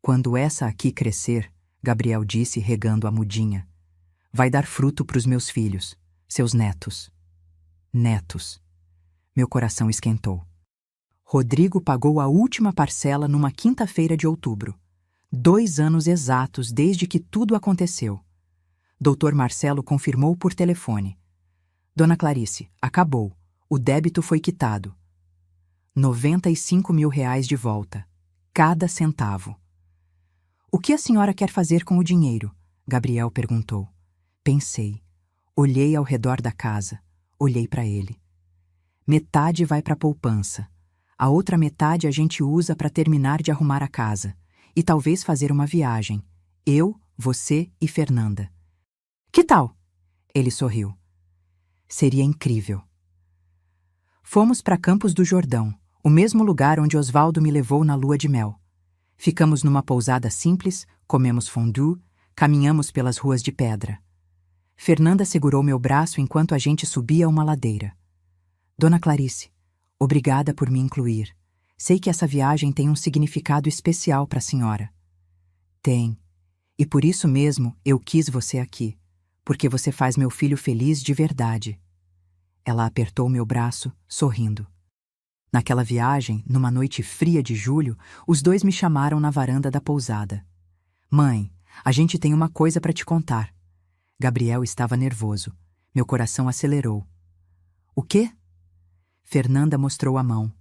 Quando essa aqui crescer, Gabriel disse regando a mudinha, vai dar fruto pros meus filhos, seus netos. Netos. Meu coração esquentou. Rodrigo pagou a última parcela numa quinta-feira de outubro. 2 anos exatos desde que tudo aconteceu. Doutor Marcelo confirmou por telefone. Dona Clarice, acabou. O débito foi quitado. R$ 95 mil de volta. Cada centavo. O que a senhora quer fazer com o dinheiro? Gabriel perguntou. Pensei. Olhei ao redor da casa. Olhei para ele. Metade vai para a poupança. A outra metade a gente usa para terminar de arrumar a casa. E talvez fazer uma viagem. Eu, você e Fernanda. Que tal? Ele sorriu. Seria incrível. Fomos para Campos do Jordão, o mesmo lugar onde Osvaldo me levou na lua de mel. Ficamos numa pousada simples, comemos fondue, caminhamos pelas ruas de pedra. Fernanda segurou meu braço enquanto a gente subia uma ladeira. Dona Clarice, obrigada por me incluir. Sei que essa viagem tem um significado especial para a senhora. Tem. E por isso mesmo eu quis você aqui, porque você faz meu filho feliz de verdade. Ela apertou meu braço, sorrindo. Naquela viagem, numa noite fria de julho, os dois me chamaram na varanda da pousada. Mãe, a gente tem uma coisa para te contar. Gabriel estava nervoso. Meu coração acelerou. O quê? Fernanda mostrou a mão.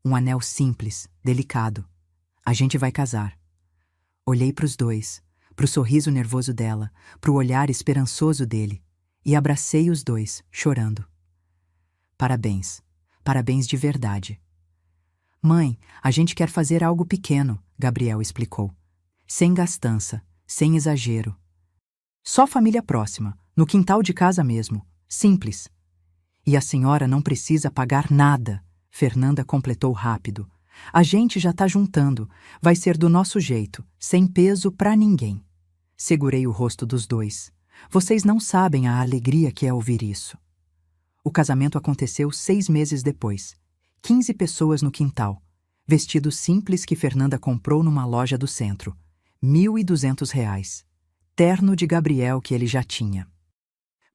Um anel simples, delicado. A gente vai casar. Olhei para os dois, para o sorriso nervoso dela, para o olhar esperançoso dele, e abracei os dois, chorando. Parabéns. Parabéns de verdade. Mãe, a gente quer fazer algo pequeno, Gabriel explicou. Sem gastança, sem exagero. Só família próxima, no quintal de casa mesmo. Simples. E a senhora não precisa pagar nada, Fernanda completou rápido. A gente já tá juntando, vai ser do nosso jeito, sem peso pra ninguém. Segurei o rosto dos dois. Vocês não sabem a alegria que é ouvir isso. O casamento aconteceu 6 meses depois. 15 pessoas no quintal. Vestido simples que Fernanda comprou numa loja do centro. R$ 1.200. Terno de Gabriel que ele já tinha.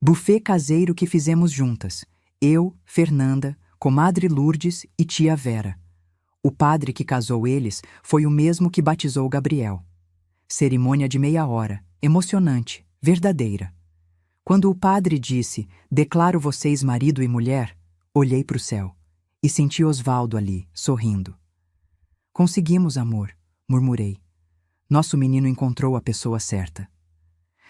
Buffet caseiro que fizemos juntas. Eu, Fernanda, comadre Lourdes e tia Vera. O padre que casou eles foi o mesmo que batizou Gabriel. Cerimônia de meia hora, emocionante, verdadeira. Quando o padre disse, declaro vocês marido e mulher, olhei para o céu e senti Osvaldo ali, sorrindo. Conseguimos, amor, murmurei. Nosso menino encontrou a pessoa certa.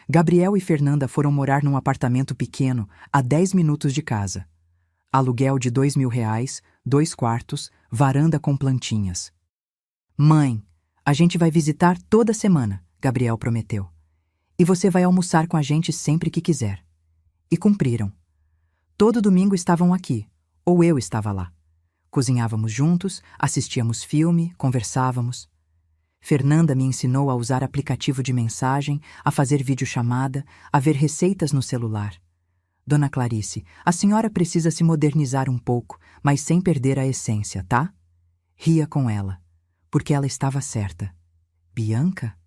Gabriel e Fernanda foram morar num apartamento pequeno, a 10 minutos de casa. Aluguel de R$ 2.000, 2 quartos, varanda com plantinhas. Mãe, a gente vai visitar toda semana, Gabriel prometeu. E você vai almoçar com a gente sempre que quiser. E cumpriram. Todo domingo estavam aqui, ou eu estava lá. Cozinhávamos juntos, assistíamos filme, conversávamos. Fernanda me ensinou a usar aplicativo de mensagem, a fazer videochamada, a ver receitas no celular. Dona Clarice, a senhora precisa se modernizar um pouco, mas sem perder a essência, tá? Ria com ela, porque ela estava certa. Bianca?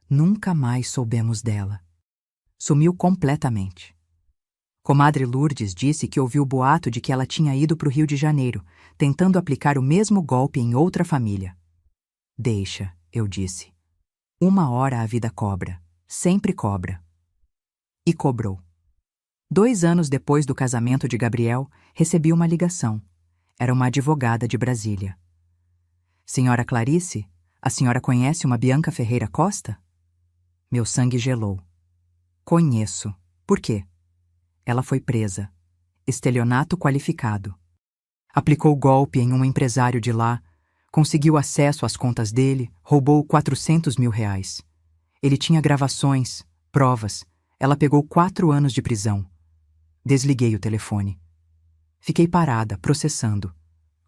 Nunca mais soubemos dela. Sumiu completamente. Comadre Lourdes disse que ouviu o boato de que ela tinha ido para o Rio de Janeiro, tentando aplicar o mesmo golpe em outra família. Deixa, eu disse. Uma hora a vida cobra. Sempre cobra. E cobrou. 2 anos depois do casamento de Gabriel, recebi uma ligação. Era uma advogada de Brasília. Senhora Clarice, a senhora conhece uma Bianca Ferreira Costa? Meu sangue gelou. Conheço. Por quê? Ela foi presa. Estelionato qualificado. Aplicou golpe em um empresário de lá, conseguiu acesso às contas dele, roubou R$ 400.000. Ele tinha gravações, provas. Ela pegou 4 anos de prisão. Desliguei o telefone. Fiquei parada, processando.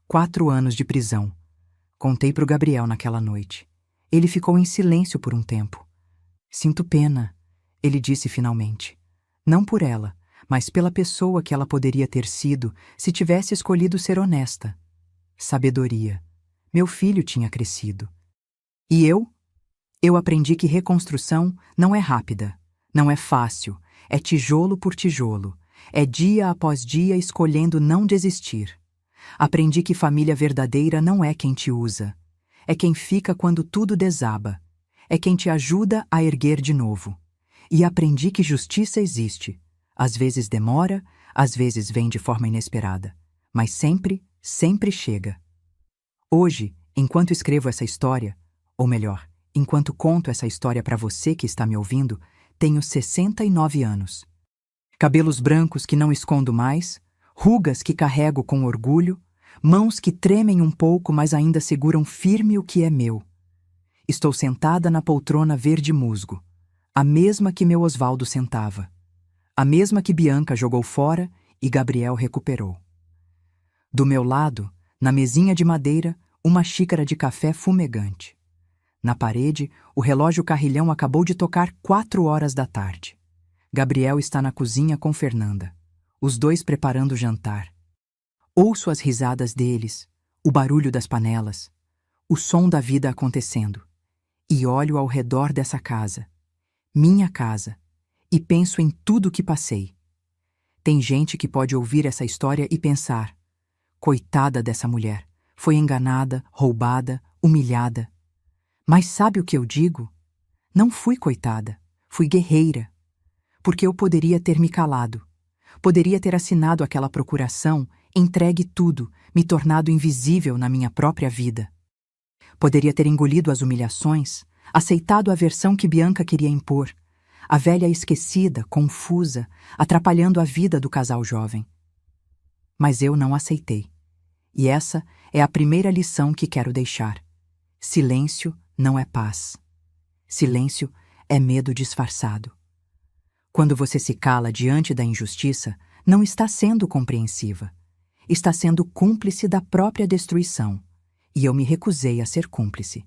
4 anos de prisão. Contei para o Gabriel naquela noite. Ele ficou em silêncio por um tempo. Sinto pena, ele disse finalmente. Não por ela, mas pela pessoa que ela poderia ter sido se tivesse escolhido ser honesta. Sabedoria. Meu filho tinha crescido. E eu? Eu aprendi que reconstrução não é rápida, não é fácil, é tijolo por tijolo. É dia após dia escolhendo não desistir. Aprendi que família verdadeira não é quem te usa. É quem fica quando tudo desaba. É quem te ajuda a erguer de novo. E aprendi que justiça existe. Às vezes demora, às vezes vem de forma inesperada. Mas sempre, sempre chega. Hoje, enquanto escrevo essa história, ou melhor, enquanto conto essa história para você que está me ouvindo, tenho 69 anos. Cabelos brancos que não escondo mais, rugas que carrego com orgulho, mãos que tremem um pouco, mas ainda seguram firme o que é meu. Estou sentada na poltrona verde musgo, a mesma que meu Osvaldo sentava, a mesma que Bianca jogou fora e Gabriel recuperou. Do meu lado, na mesinha de madeira, uma xícara de café fumegante. Na parede, o relógio carrilhão acabou de tocar 4 horas da tarde. Gabriel está na cozinha com Fernanda, os dois preparando o jantar. Ouço as risadas deles, o barulho das panelas, o som da vida acontecendo, e olho ao redor dessa casa, minha casa, e penso em tudo que passei. Tem gente que pode ouvir essa história e pensar: coitada dessa mulher, foi enganada, roubada, humilhada. Mas sabe o que eu digo? Não fui coitada, fui guerreira. Porque eu poderia ter me calado. Poderia ter assinado aquela procuração, entregue tudo, me tornado invisível na minha própria vida. Poderia ter engolido as humilhações, aceitado a versão que Bianca queria impor, a velha esquecida, confusa, atrapalhando a vida do casal jovem. Mas eu não aceitei. E essa é a primeira lição que quero deixar. Silêncio não é paz. Silêncio é medo disfarçado. Quando você se cala diante da injustiça, não está sendo compreensiva. Está sendo cúmplice da própria destruição. E eu me recusei a ser cúmplice.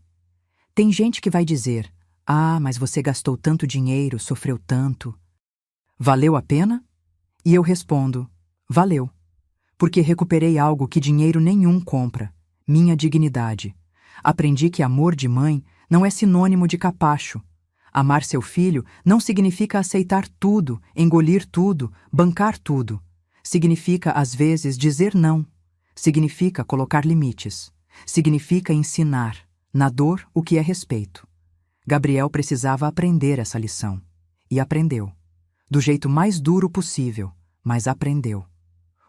Tem gente que vai dizer: ah, mas você gastou tanto dinheiro, sofreu tanto. Valeu a pena? E eu respondo: valeu. Porque recuperei algo que dinheiro nenhum compra, minha dignidade. Aprendi que amor de mãe não é sinônimo de capacho. Amar seu filho não significa aceitar tudo, engolir tudo, bancar tudo. Significa, às vezes, dizer não. Significa colocar limites. Significa ensinar, na dor, o que é respeito. Gabriel precisava aprender essa lição. E aprendeu. Do jeito mais duro possível, mas aprendeu.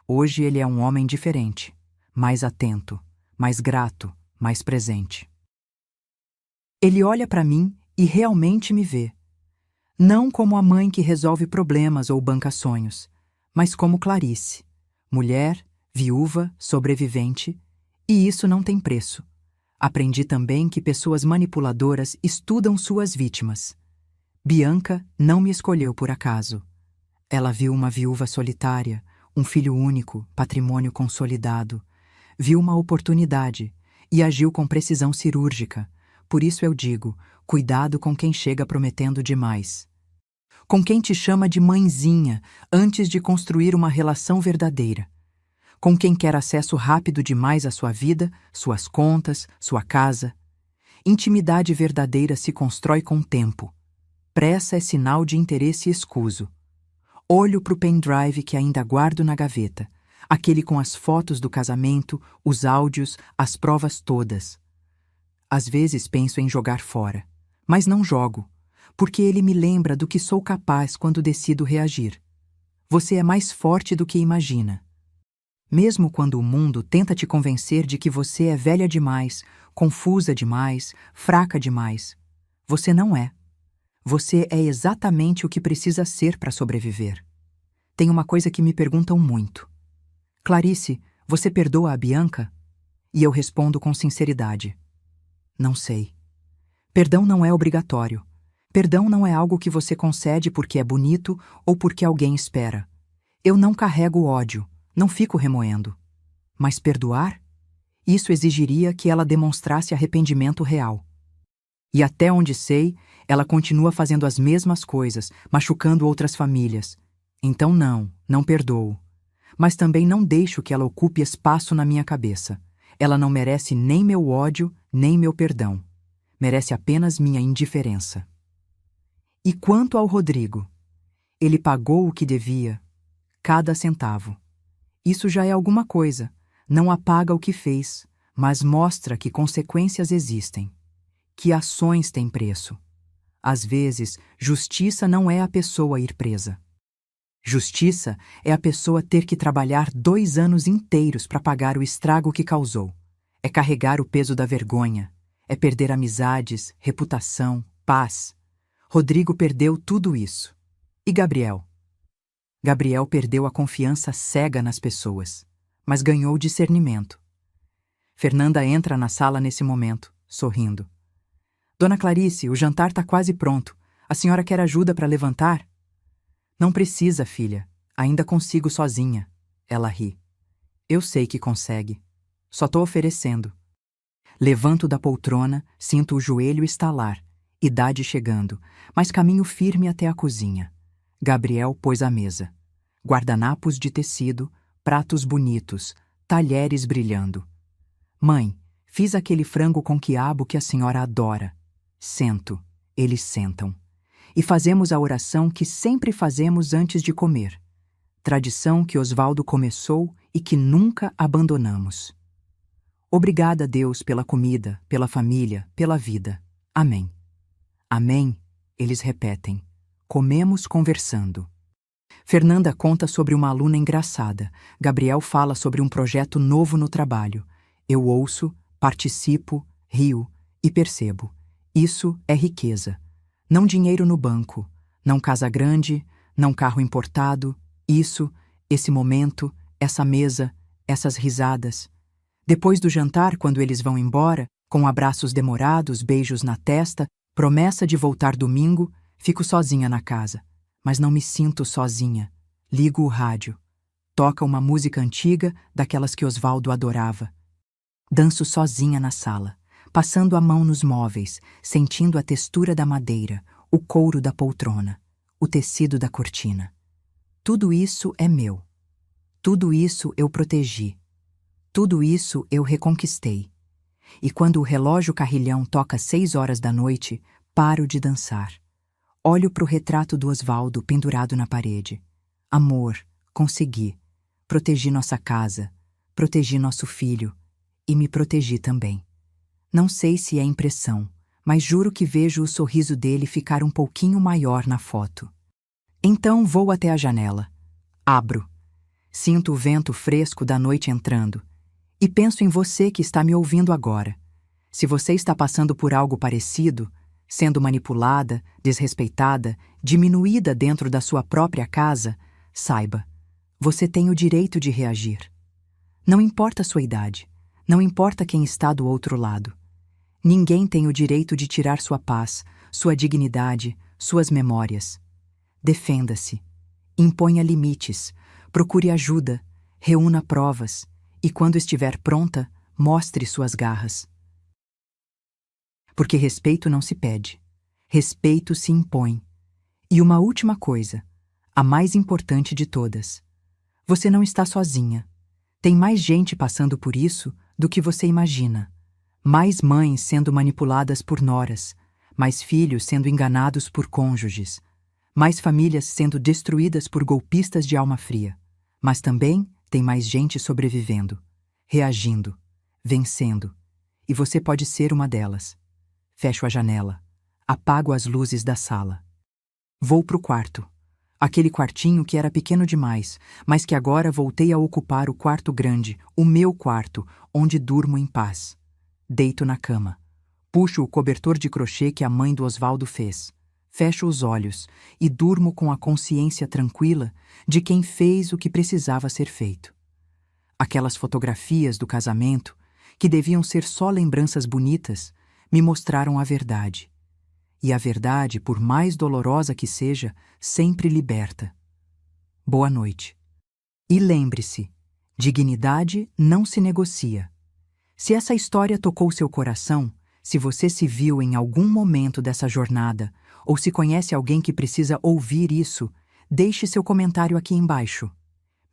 Hoje ele é um homem diferente, mais atento, mais grato, mais presente. Ele olha para mim e realmente me vê. Não como a mãe que resolve problemas ou banca sonhos, mas como Clarice, mulher, viúva, sobrevivente, e isso não tem preço. Aprendi também que pessoas manipuladoras estudam suas vítimas. Bianca não me escolheu por acaso. Ela viu uma viúva solitária, um filho único, patrimônio consolidado. Viu uma oportunidade e agiu com precisão cirúrgica. Por isso eu digo, cuidado com quem chega prometendo demais. Com quem te chama de mãezinha antes de construir uma relação verdadeira. Com quem quer acesso rápido demais à sua vida, suas contas, sua casa. Intimidade verdadeira se constrói com tempo. Pressa é sinal de interesse escuso. Olho para o pendrive que ainda guardo na gaveta, aquele com as fotos do casamento, os áudios, as provas todas. Às vezes penso em jogar fora, mas não jogo, porque ele me lembra do que sou capaz quando decido reagir. Você é mais forte do que imagina. Mesmo quando o mundo tenta te convencer de que você é velha demais, confusa demais, fraca demais, você não é. Você é exatamente o que precisa ser para sobreviver. Tem uma coisa que me perguntam muito. Clarice, você perdoa a Bianca? E eu respondo com sinceridade. Não sei. Perdão não é obrigatório. Perdão não é algo que você concede porque é bonito ou porque alguém espera. Eu não carrego ódio, não fico remoendo. Mas perdoar? Isso exigiria que ela demonstrasse arrependimento real. E até onde sei, ela continua fazendo as mesmas coisas, machucando outras famílias. Então não perdoo. Mas também não deixo que ela ocupe espaço na minha cabeça. Ela não merece nem meu ódio, nem meu perdão. Merece apenas minha indiferença. E quanto ao Rodrigo? Ele pagou o que devia, cada centavo. Isso já é alguma coisa. Não apaga o que fez, mas mostra que consequências existem. Que ações têm preço. Às vezes, justiça não é a pessoa ir presa. Justiça é a pessoa ter que trabalhar 2 anos inteiros para pagar o estrago que causou. É carregar o peso da vergonha. É perder amizades, reputação, paz. Rodrigo perdeu tudo isso. E Gabriel? Gabriel perdeu a confiança cega nas pessoas, mas ganhou discernimento. Fernanda entra na sala nesse momento, sorrindo. Dona Clarice, o jantar está quase pronto. A senhora quer ajuda para levantar? Não precisa, filha. Ainda consigo sozinha. Ela ri. Eu sei que consegue. Só estou oferecendo. Levanto da poltrona, sinto o joelho estalar. Idade chegando, mas caminho firme até a cozinha. Gabriel pôs a mesa. Guardanapos de tecido, pratos bonitos, talheres brilhando. Mãe, fiz aquele frango com quiabo que a senhora adora. Sento, eles sentam. E fazemos a oração que sempre fazemos antes de comer. Tradição que Osvaldo começou e que nunca abandonamos. Obrigada, Deus, pela comida, pela família, pela vida. Amém. Amém, eles repetem. Comemos conversando. Fernanda conta sobre uma aluna engraçada. Gabriel fala sobre um projeto novo no trabalho. Eu ouço, participo, rio e percebo. Isso é riqueza. Não dinheiro no banco, não casa grande, não carro importado. Isso, esse momento, essa mesa, essas risadas. Depois do jantar, quando eles vão embora, com abraços demorados, beijos na testa, promessa de voltar domingo, fico sozinha na casa. Mas não me sinto sozinha. Ligo o rádio. Toca uma música antiga, daquelas que Osvaldo adorava. Danço sozinha na sala, passando a mão nos móveis, sentindo a textura da madeira, o couro da poltrona, o tecido da cortina. Tudo isso é meu. Tudo isso eu protegi. Tudo isso eu reconquistei. E quando o relógio carrilhão toca 6 horas da noite, paro de dançar. Olho para o retrato do Osvaldo pendurado na parede. Amor, consegui. Protegi nossa casa. Protegi nosso filho. E me protegi também. Não sei se é impressão, mas juro que vejo o sorriso dele ficar um pouquinho maior na foto. Então vou até a janela. Abro. Sinto o vento fresco da noite entrando. E penso em você que está me ouvindo agora. Se você está passando por algo parecido, sendo manipulada, desrespeitada, diminuída dentro da sua própria casa, saiba, você tem o direito de reagir. Não importa a sua idade, não importa quem está do outro lado. Ninguém tem o direito de tirar sua paz, sua dignidade, suas memórias. Defenda-se. Imponha limites. Procure ajuda. Reúna provas. E quando estiver pronta, mostre suas garras. Porque respeito não se pede. Respeito se impõe. E uma última coisa, a mais importante de todas. Você não está sozinha. Tem mais gente passando por isso do que você imagina. Mais mães sendo manipuladas por noras, mais filhos sendo enganados por cônjuges, mais famílias sendo destruídas por golpistas de alma fria. Mas também tem mais gente sobrevivendo, reagindo, vencendo. E você pode ser uma delas. Fecho a janela. Apago as luzes da sala. Vou pro quarto. Aquele quartinho que era pequeno demais, mas que agora voltei a ocupar o quarto grande, o meu quarto, onde durmo em paz. Deito na cama. Puxo o cobertor de crochê que a mãe do Osvaldo fez. Fecho os olhos e durmo com a consciência tranquila de quem fez o que precisava ser feito. Aquelas fotografias do casamento, que deviam ser só lembranças bonitas, me mostraram a verdade. E a verdade, por mais dolorosa que seja, sempre liberta. Boa noite. E lembre-se, dignidade não se negocia. Se essa história tocou seu coração, se você se viu em algum momento dessa jornada, ou se conhece alguém que precisa ouvir isso, deixe seu comentário aqui embaixo.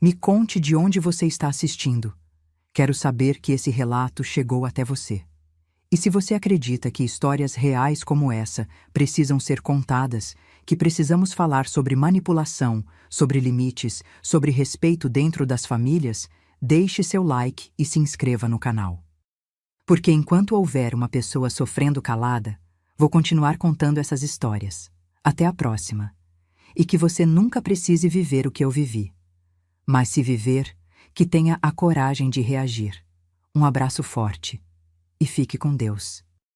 Me conte de onde você está assistindo. Quero saber que esse relato chegou até você. E se você acredita que histórias reais como essa precisam ser contadas, que precisamos falar sobre manipulação, sobre limites, sobre respeito dentro das famílias, deixe seu like e se inscreva no canal. Porque enquanto houver uma pessoa sofrendo calada, vou continuar contando essas histórias. Até a próxima. E que você nunca precise viver o que eu vivi. Mas se viver, que tenha a coragem de reagir. Um abraço forte. E fique com Deus.